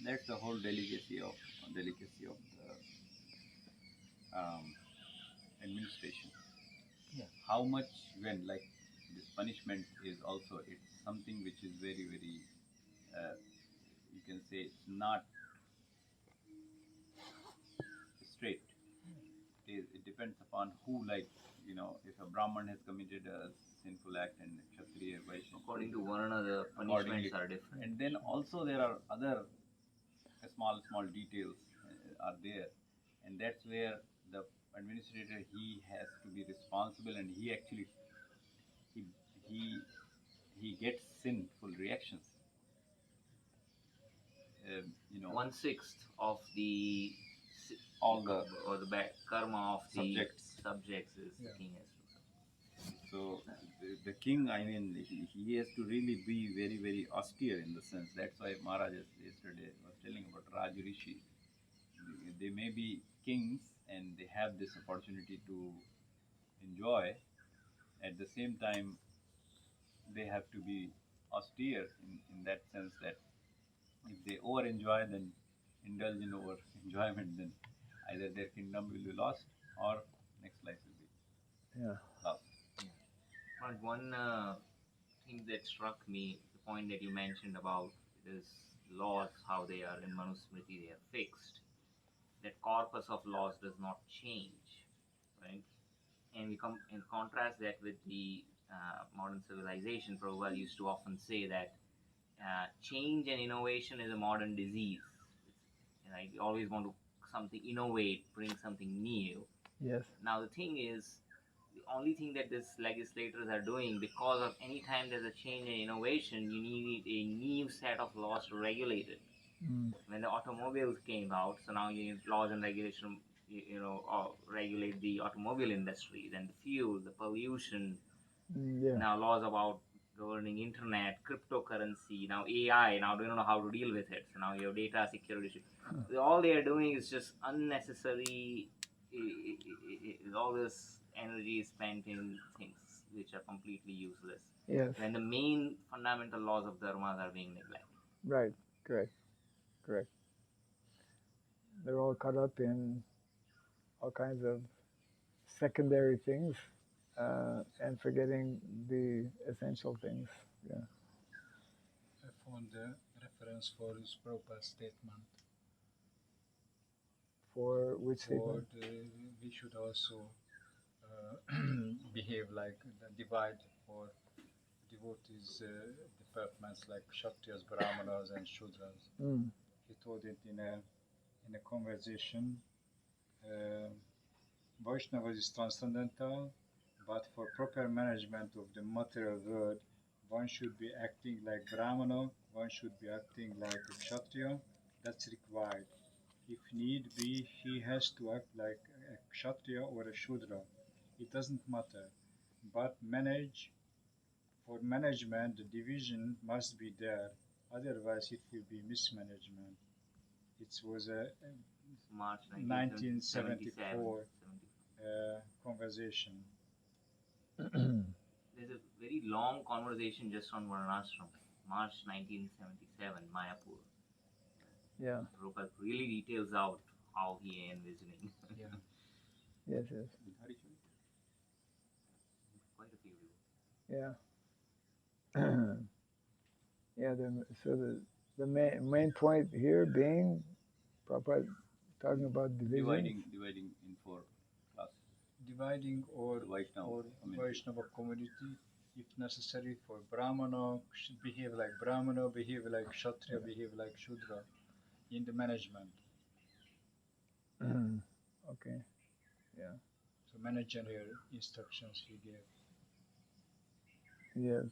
[SPEAKER 2] That's the whole delicacy of the administration.
[SPEAKER 6] Yeah.
[SPEAKER 2] How much when like this punishment is also it's something which is very very you can say it's not straight. It depends upon who, like, if a Brahman has committed a sinful act and Kshatriya Vaishya
[SPEAKER 5] According to one another,
[SPEAKER 2] accordingly,
[SPEAKER 5] punishments are different.
[SPEAKER 2] and then also there are other small details are there, and that's where the administrator he has to be responsible, and he actually he he he gets sinful reactions.
[SPEAKER 5] 1/6 of the
[SPEAKER 2] All the
[SPEAKER 5] or the karma of the
[SPEAKER 2] subjects.
[SPEAKER 5] is
[SPEAKER 6] Yeah.
[SPEAKER 5] the king has to.
[SPEAKER 2] So the king, I mean, he has to really be very, very austere in the sense. That's why Maharaj yesterday was telling about Raj Rishi. They may be kings and they have this opportunity to enjoy. At the same time, they have to be austere in that sense that if they over enjoy, then indulge in over enjoyment, then either their kingdom will be lost or next life will be
[SPEAKER 1] Yeah.
[SPEAKER 2] lost.
[SPEAKER 5] But one thing that struck me, the point that you mentioned about is laws, how they are in Manusmriti, they are fixed. That corpus of laws does not change, right? And we come and contrast that with the modern civilization. Prabhupada used to often say that change and innovation is a modern disease. Right? You always want to something innovate, bring something new.
[SPEAKER 1] Yes.
[SPEAKER 5] Now the thing is, the only thing that these legislators are doing, because of any time there's a change in innovation, you need a new set of laws to regulate it. When the automobiles came out, so now you need laws and regulation, regulate the automobile industry, then the fuel, the pollution.
[SPEAKER 1] Yeah.
[SPEAKER 5] Now laws about governing internet, cryptocurrency, now AI. Now they don't know how to deal with it. So now your data security. All they are doing is just unnecessary. All this energy is spent in things which are completely useless.
[SPEAKER 1] Yes.
[SPEAKER 5] When the main fundamental laws of dharmas are being neglected.
[SPEAKER 1] Right. Correct. They're all caught up in all kinds of secondary things and forgetting the essential things. Yeah.
[SPEAKER 6] I found the reference for his Prabhupada's statement.
[SPEAKER 1] For which
[SPEAKER 6] For
[SPEAKER 1] statement?
[SPEAKER 6] we should also behave like divide for devotees departments like Kshatriyas, Brahmanas, and Shudras. He told it in a conversation. Vaishnavas is transcendental, But for proper management of the material world, one should be acting like Brahmana, one should be acting like a Kshatriya. That's required. If need be, he has to act like a Kshatriya or a Shudra. It doesn't matter. But for management, the division must be there. Otherwise, it will be mismanagement. It was a
[SPEAKER 5] March
[SPEAKER 6] 1974 conversation.
[SPEAKER 5] There's a very long conversation just on Varnashram. March 1977, Mayapur.
[SPEAKER 1] Yeah.
[SPEAKER 5] Prabhupada really details out how he envisioning.
[SPEAKER 6] Yeah.
[SPEAKER 1] Yes, yes.
[SPEAKER 5] Quite a few.
[SPEAKER 1] Yeah. Yeah. So the main point here being, Prabhupada talking about division.
[SPEAKER 2] Dividing in four classes.
[SPEAKER 6] Dividing or
[SPEAKER 2] Vaishnava
[SPEAKER 6] Vaishnava community, if necessary, for Brahmana, should behave like Brahmana, behave like Kshatriya, behave like Shudra in the management.
[SPEAKER 1] Okay. Yeah.
[SPEAKER 6] So managerial instructions he gave.
[SPEAKER 1] Yes.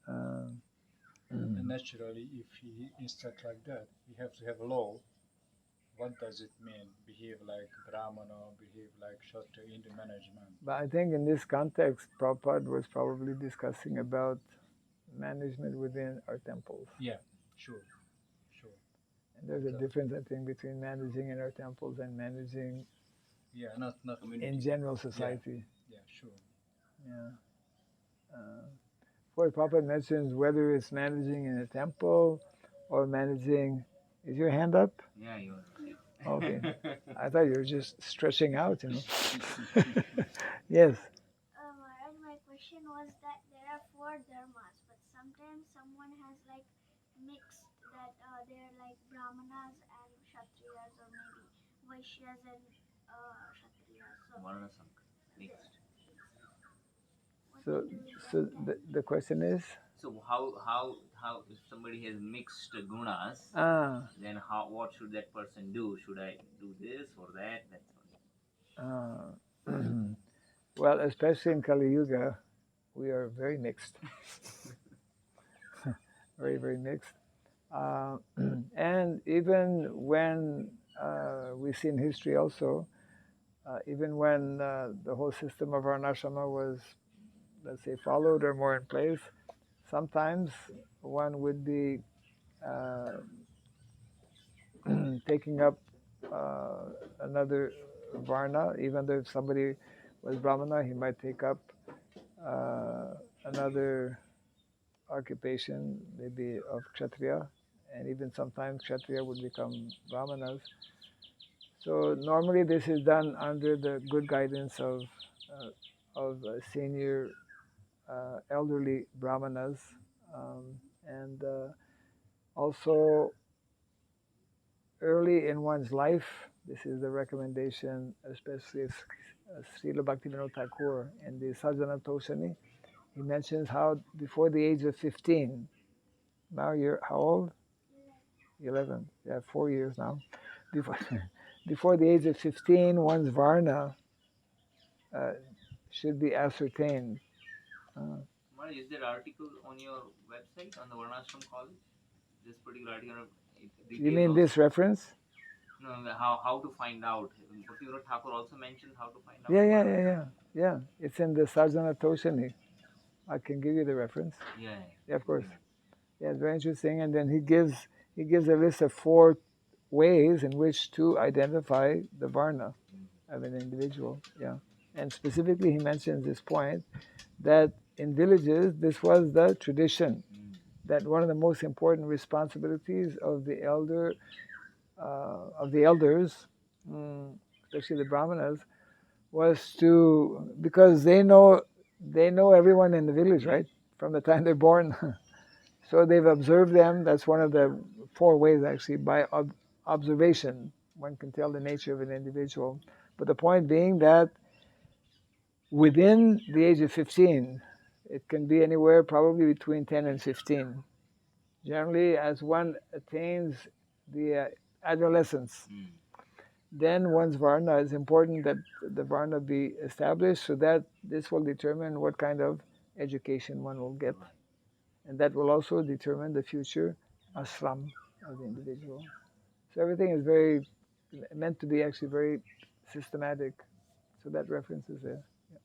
[SPEAKER 6] And naturally, if he instruct like that, we have to have a law. What does it mean? Behave like Brahmana, behave like Kshatriya in the management.
[SPEAKER 1] But I think in this context, Prabhupada was probably discussing about management within our temples.
[SPEAKER 6] Yeah, sure.
[SPEAKER 1] And there's a difference, I think, between managing in our temples and managing
[SPEAKER 6] not
[SPEAKER 1] in general society.
[SPEAKER 6] Yeah, sure.
[SPEAKER 1] Yeah. For Prabhupada mentions whether it's managing in a temple or managing. Is your hand up?
[SPEAKER 5] Yeah, you are.
[SPEAKER 1] Okay. I thought you were just stretching out, Yes.
[SPEAKER 4] Maharaj, my question was that there are four dharmas, but sometimes someone has like mixed that they're like brahmanas and kshatriyas, or maybe vaishyas and kshatriyas. So
[SPEAKER 5] Varnasank, mixed.
[SPEAKER 1] So the question is?
[SPEAKER 5] So how if somebody has mixed gunas, then what should that person do? Should I do this or that? That's
[SPEAKER 1] all. Well, especially in Kali Yuga, we are very mixed. Very, very mixed. And even when we see in history also, even when the whole system of our ashrama was, let's say, followed or more in place, sometimes one would be taking up another varna, even though if somebody was brahmana, he might take up another occupation, maybe of kshatriya, and even sometimes kshatriya would become brahmanas. So normally this is done under the good guidance of senior elderly brahmanas, and also early in one's life. This is the recommendation, especially of Srila Bhaktivinoda Thakur in the Sajjana Tosani. He mentions how before the age of 15, now you're how old? 11. Yeah, 4 years now. Before the age of 15, one's varna should be ascertained.
[SPEAKER 5] Is there article on your website on the Varnashram College? This particular article.
[SPEAKER 1] You mean this reference?
[SPEAKER 5] No, how to find out. Bhaktivinoda Thakur also mentioned how to find out.
[SPEAKER 1] Yeah. It's in the Sajjana Tosani. I can give you the reference. Yeah, of course. Yeah, it's very interesting. And then he gives a list of 4 ways in which to identify the varna of an individual. Yeah. And specifically he mentions this point that in villages this was the tradition, that one of the most important responsibilities of the elders, especially the brahmanas, was to, because they know everyone in the village, right? From the time they're born. So they've observed them. That's one of the 4 ways, actually. By observation, one can tell the nature of an individual. But the point being that within the age of 15, it can be anywhere probably between 10 and 15. Generally, as one attains the adolescence, then one's varna is important that the varna be established, so that this will determine what kind of education one will get, and that will also determine the future ashram of the individual. So everything is very meant to be actually very systematic. So that reference is there. Yeah.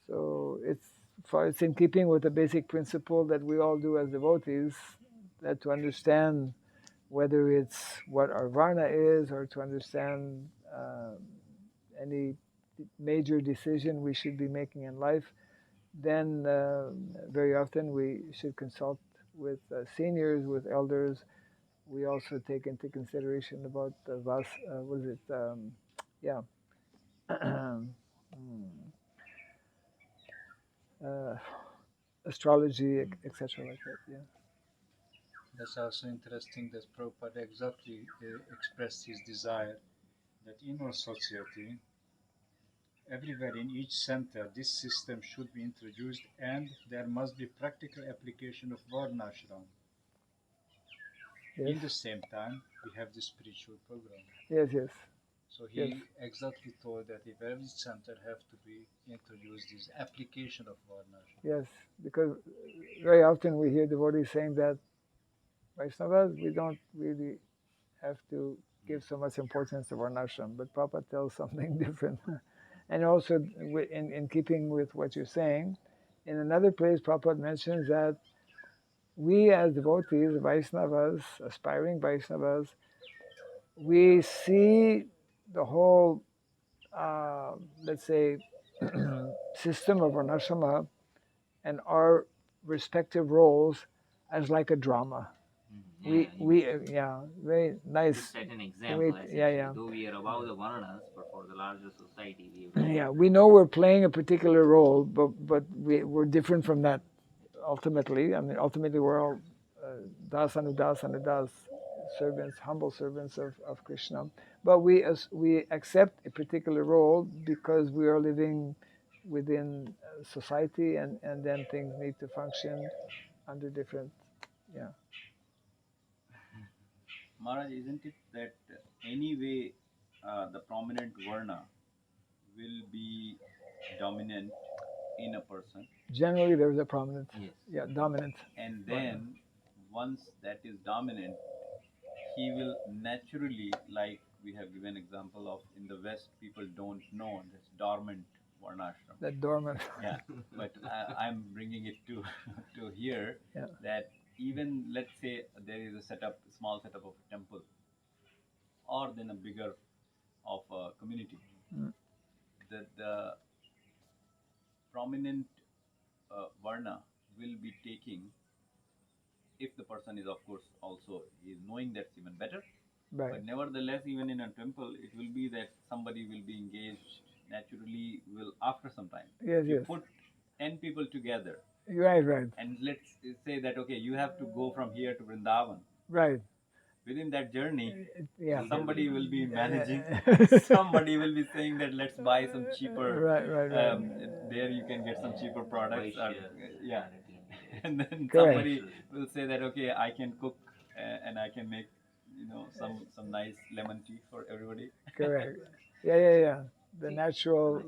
[SPEAKER 1] So it's in keeping with the basic principle that we all do as devotees, that to understand whether it's what our varna is or to understand any major decision we should be making in life, then very often we should consult with seniors, with elders. We also take into consideration about the what is it? Yeah. uh, Astrology, etc. like that. Yeah.
[SPEAKER 6] That's also interesting that Prabhupada exactly expressed his desire that in our society, everywhere in each center, this system should be introduced and there must be practical application of Varnashram.
[SPEAKER 1] Yes.
[SPEAKER 6] In the same time, we have the spiritual program.
[SPEAKER 1] Yes. Yes.
[SPEAKER 6] So
[SPEAKER 1] Yes.
[SPEAKER 6] he exactly told that if every center have to be introduced this application of Varnashram.
[SPEAKER 1] Yes. Because very often we hear devotees saying that Vaishnavas, we don't really have to give so much importance to Varnashram, but Prabhupada tells something different. And also, in keeping with what you're saying, in another place, Prabhupada mentions that we as devotees, Vaishnavas, aspiring Vaishnavas, we see the whole, let's say, system of Varnashrama and our respective roles as like a drama. Yeah, very nice.
[SPEAKER 5] Just set an example.
[SPEAKER 1] Yeah.
[SPEAKER 5] Though we are above the varnas, but for the larger society,
[SPEAKER 1] Yeah, we know we're playing a particular role, but we're different from that. Ultimately, I mean, ultimately we're all das anudas, servants, humble servants of Krishna. But we accept a particular role because we are living within society, and then things need to function under different. Yeah.
[SPEAKER 2] Maharaj, isn't it that anyway the prominent varna will be dominant in a person?
[SPEAKER 1] Generally, there's a prominent, dominant.
[SPEAKER 2] And then once that is dominant, he will naturally, like we have given example of in the West, people don't know this dormant varnashram.
[SPEAKER 1] That dormant.
[SPEAKER 2] Yeah, but I'm bringing it to to here
[SPEAKER 1] Yeah.
[SPEAKER 2] that even let's say there is a small setup of a temple, or then a bigger of a community, the prominent varna will be taking, if the person is of course also is knowing, that's even better.
[SPEAKER 1] Right.
[SPEAKER 2] But nevertheless, even in a temple, it will be that somebody will be engaged naturally. Will after some time,
[SPEAKER 1] Yes,
[SPEAKER 2] you
[SPEAKER 1] yes.
[SPEAKER 2] put 10 people together,
[SPEAKER 1] Right.
[SPEAKER 2] and let's say that okay, you have to go from here to Vrindavan.
[SPEAKER 1] Right.
[SPEAKER 2] Within that journey,
[SPEAKER 1] Yeah.
[SPEAKER 2] somebody will be managing. Somebody will be saying that let's buy some cheaper.
[SPEAKER 1] Right.
[SPEAKER 2] There you can get some cheaper products. Yeah, and then
[SPEAKER 1] Correct.
[SPEAKER 2] somebody will say that okay, I can cook and I can make some nice lemon tea for everybody.
[SPEAKER 1] Correct. Yeah. The natural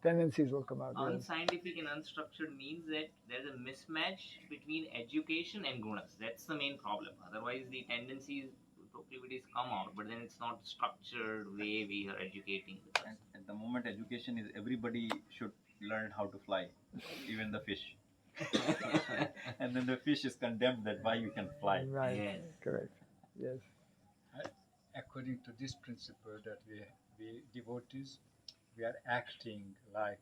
[SPEAKER 1] tendencies will come out. Yes.
[SPEAKER 5] Unscientific and unstructured means that there's a mismatch between education and gunas. That's the main problem. Otherwise, the tendencies, proclivities come out, but then it's not structured way we are educating the person.
[SPEAKER 2] At the moment, education is everybody should learn how to fly, even the fish. And then the fish is condemned that why you can fly.
[SPEAKER 1] Right.
[SPEAKER 5] Yes.
[SPEAKER 1] Correct. Yes.
[SPEAKER 6] According to this principle that we devotees, we are acting like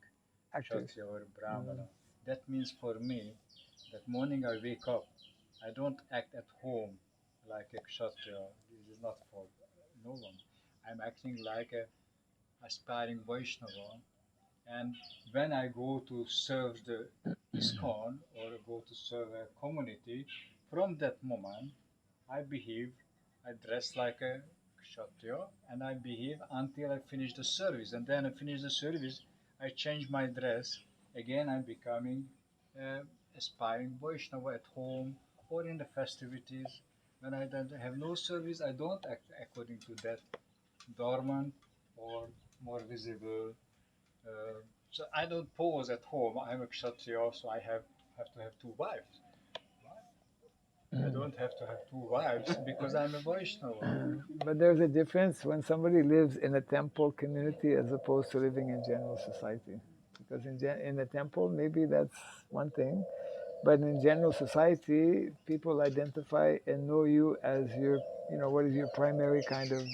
[SPEAKER 1] Actors.
[SPEAKER 6] Kshatriya or Brahmana. That means for me, that morning I wake up, I don't act at home like a Kshatriya. This is not for no one. I'm acting like a aspiring Vaishnava. And when I go to serve the ISKCON or go to serve a community, from that moment I behave, I dress like a Kshatriya and I behave until I finish the service. And then I finish the service, I change my dress. Again, I'm becoming aspiring Vaishnava at home or in the festivities. When I don't have no service, I don't act according to that dormant or more visible. So I don't pose at home. I'm a kshatriya, so I have to have two wives. I don't have to have two wives because I'm a Vaishnava.
[SPEAKER 1] But there's a difference when somebody lives in a temple community as opposed to living in general society. Because in a temple, maybe that's one thing. But in general society, people identify and know you as your, what is your primary kind of.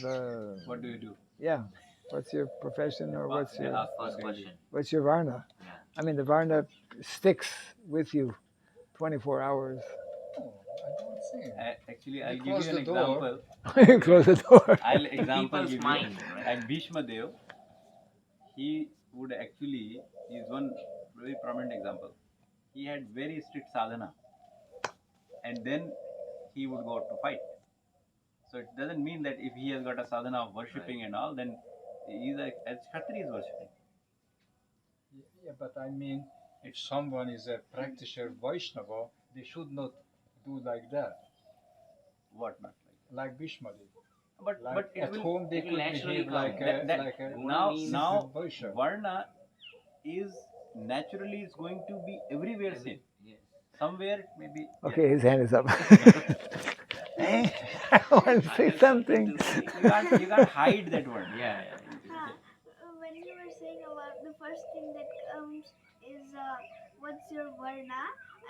[SPEAKER 2] What do you do?
[SPEAKER 1] Yeah. What's your profession or what's
[SPEAKER 2] They
[SPEAKER 1] your
[SPEAKER 2] ask
[SPEAKER 5] First
[SPEAKER 2] what do you do?
[SPEAKER 5] question.
[SPEAKER 1] what's your varna?
[SPEAKER 5] Yeah.
[SPEAKER 1] I mean, the varna sticks with you 24 hours.
[SPEAKER 6] No, I don't think.
[SPEAKER 2] Actually,
[SPEAKER 6] You
[SPEAKER 2] I'll give
[SPEAKER 6] close
[SPEAKER 2] you an
[SPEAKER 6] the door.
[SPEAKER 2] example.
[SPEAKER 1] You close the door.
[SPEAKER 2] I'll example
[SPEAKER 5] People's
[SPEAKER 2] give you.
[SPEAKER 5] mind, right?
[SPEAKER 2] Like Bhishma Dev, he would actually, he is one very prominent example. He had very strict sadhana, and then he would go to fight. So it doesn't mean that if he has got a sadhana of worshipping and all, then he's as Kshatriya is worshipping.
[SPEAKER 6] Yeah, but I mean, if someone is a practitioner Vaishnava, they should not do like that,
[SPEAKER 2] What not
[SPEAKER 6] like Bhishma did.
[SPEAKER 2] But
[SPEAKER 6] Like
[SPEAKER 2] but it
[SPEAKER 6] at
[SPEAKER 2] will
[SPEAKER 6] home, they
[SPEAKER 5] it will
[SPEAKER 6] could
[SPEAKER 5] naturally
[SPEAKER 6] behave
[SPEAKER 5] come.
[SPEAKER 6] like a
[SPEAKER 2] that
[SPEAKER 6] like a
[SPEAKER 5] Guna means-
[SPEAKER 2] now
[SPEAKER 6] Vaishya.
[SPEAKER 2] Varna is naturally is going to be everywhere same.
[SPEAKER 5] Yes.
[SPEAKER 2] Somewhere it may be.
[SPEAKER 1] Okay, his hand is up. I want to say something.
[SPEAKER 2] You can't hide that word.
[SPEAKER 5] Yeah.
[SPEAKER 4] When you were saying about the first thing that comes is what's your varna,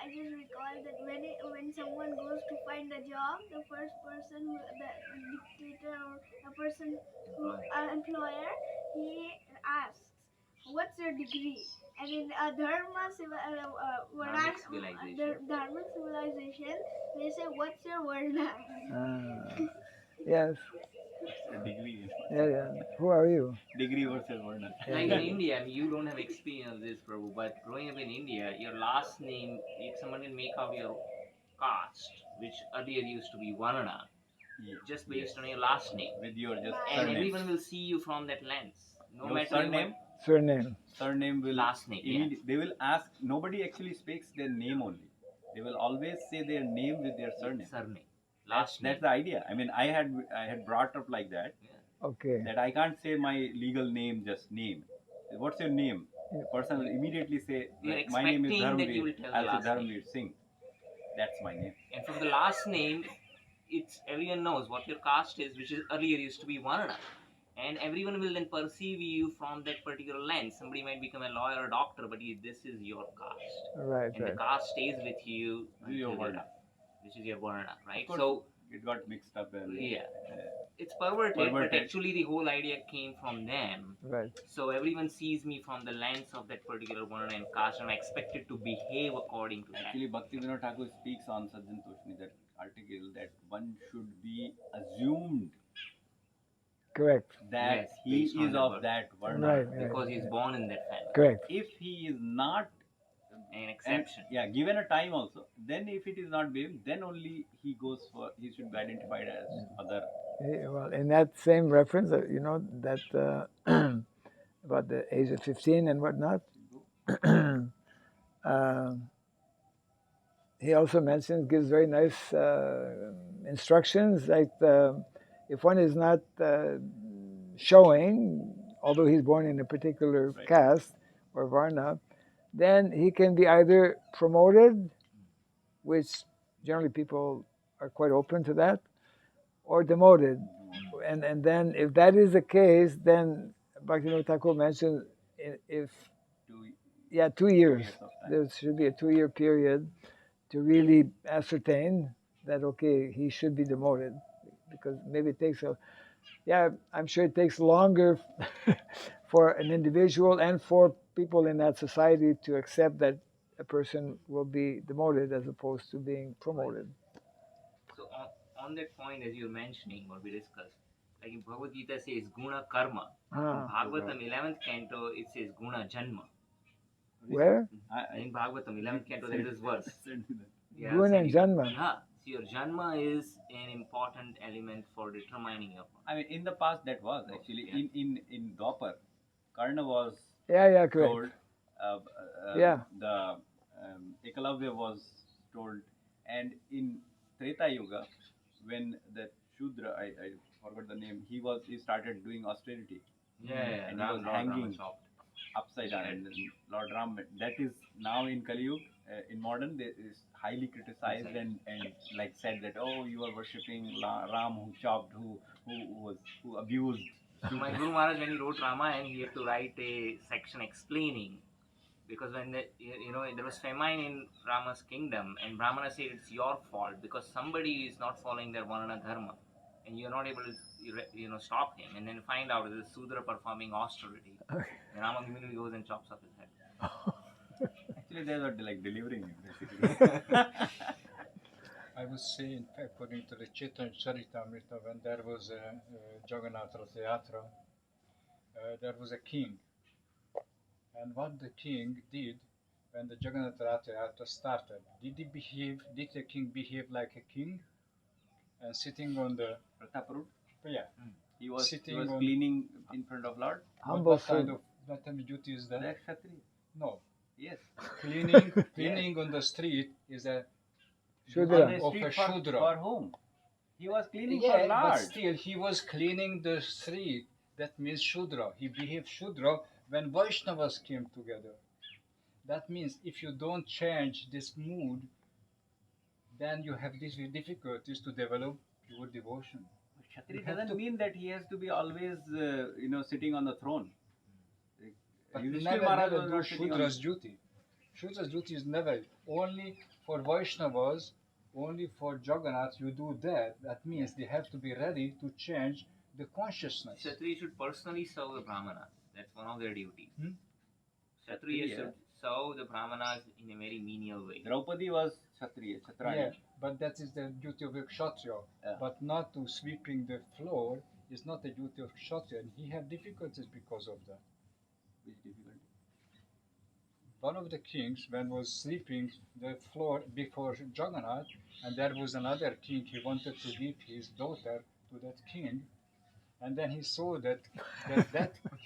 [SPEAKER 4] I just recall that when someone goes to find a job, the first person the dictator or a person who employer, he asks, "What's your degree?" And in
[SPEAKER 5] Dharmic civilization.
[SPEAKER 4] Dharmic civilization, they say, "What's your varna?"
[SPEAKER 1] Yes.
[SPEAKER 2] Degree.
[SPEAKER 1] Yeah. Who are you?
[SPEAKER 2] Degree versus Varna.
[SPEAKER 5] Like in India, I mean, you don't have experience this, Prabhu, but growing up in India, your last name, if someone can make out your caste, which earlier used to be Varna, just based on your last name.
[SPEAKER 2] With your just
[SPEAKER 5] And
[SPEAKER 2] surname.
[SPEAKER 5] everyone will see you from that lens. No
[SPEAKER 2] Your
[SPEAKER 5] matter
[SPEAKER 2] surname. Surname will
[SPEAKER 5] Last name, yeah.
[SPEAKER 2] They will ask. Nobody actually speaks their name only. They will always say their name with their surname.
[SPEAKER 5] Last name.
[SPEAKER 2] That's the idea. I mean, I had brought up like that.
[SPEAKER 5] Yeah.
[SPEAKER 1] Okay.
[SPEAKER 2] That I can't say my legal name, just name. What's your name? The person will immediately say,
[SPEAKER 5] You're
[SPEAKER 2] my name is
[SPEAKER 5] expecting that you will
[SPEAKER 2] Dharamveer.
[SPEAKER 5] tell
[SPEAKER 2] I'll
[SPEAKER 5] the
[SPEAKER 2] say
[SPEAKER 5] last name.
[SPEAKER 2] Dharamveer Singh. That's my name.
[SPEAKER 5] And from the last name, it's everyone knows what your caste is, which is earlier used to be Varna. And everyone will then perceive you from that particular lens. Somebody might become a lawyer or doctor, but this is your caste.
[SPEAKER 1] Right.
[SPEAKER 5] And the caste stays with you
[SPEAKER 2] This is your
[SPEAKER 5] until
[SPEAKER 2] Varna.
[SPEAKER 5] which is your Varna, right?
[SPEAKER 2] Of course,
[SPEAKER 5] So
[SPEAKER 2] it got mixed up. And,
[SPEAKER 5] yeah, it's perverted, but
[SPEAKER 2] Perverted.
[SPEAKER 5] actually the whole idea came from them.
[SPEAKER 1] Right.
[SPEAKER 5] So everyone sees me from the lens of that particular Varna and caste, and I'm expected to behave according to that.
[SPEAKER 2] Actually, Bhaktivinoda Thakur speaks on Sajjan Toshni, that article, that one should be assumed
[SPEAKER 1] Correct.
[SPEAKER 2] that
[SPEAKER 5] Yes,
[SPEAKER 2] he
[SPEAKER 5] based on
[SPEAKER 2] is
[SPEAKER 5] the
[SPEAKER 2] of
[SPEAKER 5] birth.
[SPEAKER 2] that Varna.
[SPEAKER 1] Right.
[SPEAKER 5] Because he's born in that family.
[SPEAKER 1] Correct.
[SPEAKER 2] If he is not
[SPEAKER 5] An exception.
[SPEAKER 2] given a time also, then if it is not given, then only he should be identified as other.
[SPEAKER 1] Well, in that same reference, that about the age of 15 and whatnot, he also gives very nice instructions, like if one is not showing, although he's born in a particular caste or varna, then he can be either promoted, which generally people are quite open to that, or demoted. And then if that is the case, then Bhaktivinoda Thakur mentioned if 2 years. There should be a 2-year period to really ascertain that, okay, he should be demoted. Because maybe it takes I'm sure it takes longer for an individual and for people in that society to accept that a person will be demoted as opposed to being promoted.
[SPEAKER 5] So on that point, as you're mentioning, what we discussed, like in Bhagavad Gita says Guna Karma. In Bhagavatam 11th canto, it says Guna Janma.
[SPEAKER 1] Where?
[SPEAKER 5] In Bhagavatam 11th canto, there is this verse.
[SPEAKER 1] Guna and Janma.
[SPEAKER 5] So your Janma is an important element for determining your.
[SPEAKER 2] I mean, in the past that was actually in Dwapar, Karna was
[SPEAKER 1] correct.
[SPEAKER 2] told. The Ekalavya was told, and in Treta Yuga, when the Shudra, I forgot the name. He started doing austerity.
[SPEAKER 5] Yeah,
[SPEAKER 2] And he was
[SPEAKER 5] Lord Rama
[SPEAKER 2] hanging
[SPEAKER 5] chopped.
[SPEAKER 2] upside down. And then Lord Ram, that is now in Kali Yuga, in modern, there is highly criticized and like said that, oh, you are worshipping Ram who chopped, who abused.
[SPEAKER 5] So my Guru Maharaj, when he wrote Ramayana, he had to write a section explaining, because when there was famine in Rama's kingdom, and Brahmana said it's your fault because somebody is not following their Varna dharma, and you're not able to stop him, and then find out this Sudra performing austerity.
[SPEAKER 1] Okay.
[SPEAKER 5] And Rama immediately goes and chops off his head.
[SPEAKER 2] Actually, they were like delivering him basically.
[SPEAKER 6] I would say, in fact, according to the Chaitanya Charitamrita, when there was a Jagannath Rath Yatra, there was a king. And what the king did when the Jagannath Rath Yatra started, did the king behave like a king and sitting on the,
[SPEAKER 2] Pratapurud,
[SPEAKER 6] yeah,
[SPEAKER 2] he was
[SPEAKER 6] sitting on,
[SPEAKER 2] cleaning in front of Lord.
[SPEAKER 1] Humble
[SPEAKER 6] what kind
[SPEAKER 1] servant.
[SPEAKER 6] of, what kind of duty is that?
[SPEAKER 2] That's Kshatriya.
[SPEAKER 6] No,
[SPEAKER 2] Yes.
[SPEAKER 6] cleaning on the street is a
[SPEAKER 1] Shudra.
[SPEAKER 2] On the
[SPEAKER 6] of
[SPEAKER 2] street
[SPEAKER 6] a
[SPEAKER 2] for
[SPEAKER 6] Shudra.
[SPEAKER 2] for whom? He was cleaning for
[SPEAKER 6] Yeah,
[SPEAKER 2] Lord.
[SPEAKER 6] but still, he was cleaning the street. That means Shudra. He behaved Shudra when Vaishnavas came together. That means if you don't change this mood, then you have these difficulties to develop pure devotion.
[SPEAKER 2] Kshatriya doesn't mean that he has to be always, sitting on the throne.
[SPEAKER 6] But
[SPEAKER 2] Yudhishthira
[SPEAKER 6] never,
[SPEAKER 2] Maharaj
[SPEAKER 6] never
[SPEAKER 2] was
[SPEAKER 6] do
[SPEAKER 2] not sitting on
[SPEAKER 6] Shudra's duty. Shudra's duty is never only for Vaishnavas, only for Jagannath. You do that. That means they have to be ready to change the consciousness.
[SPEAKER 5] Kshatriya should personally serve the Brahmanas. That's one of their duties. Kshatriya
[SPEAKER 2] Kshatriya.
[SPEAKER 5] should serve the Brahmanas in a very menial way.
[SPEAKER 2] Draupadi was Kshatriya, Chatrani.
[SPEAKER 6] Yeah, but that is the duty of a Kshatriya.
[SPEAKER 2] Yeah.
[SPEAKER 6] But not to sweeping the floor is not the duty of Kshatriya. And he had difficulties because of that.
[SPEAKER 2] Which difficulty?
[SPEAKER 6] One of the kings, when was sweeping the floor before Jagannath, and there was another king, he wanted to give his daughter to that king, and then he saw that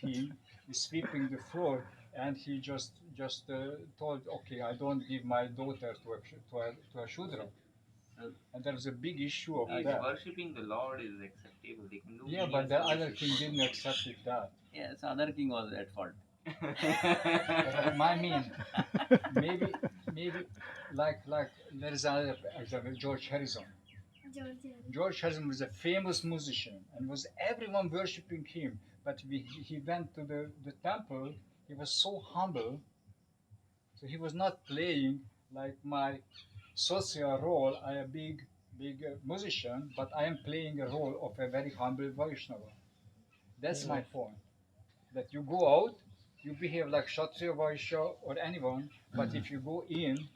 [SPEAKER 6] king is sweeping the floor, and he just told, okay, I don't give my daughter to a Shudra. And there was a big issue of
[SPEAKER 5] If
[SPEAKER 6] that.
[SPEAKER 5] worshipping the Lord is acceptable, they can do
[SPEAKER 6] Yeah,
[SPEAKER 5] menial
[SPEAKER 6] but the other
[SPEAKER 5] services.
[SPEAKER 6] king didn't accept it that.
[SPEAKER 2] Yes, other king was at fault.
[SPEAKER 6] I mean, maybe like there is another example, George Harrison. George Harrison was a famous musician and was everyone worshipping him. But he went to the temple. He was so humble, so he was not playing like my social role. I am a big musician, but I am playing a role of a very humble Vaishnava. That's my point. That you go out, you behave like Kshatriya, Vaishya, or anyone, but if you go in,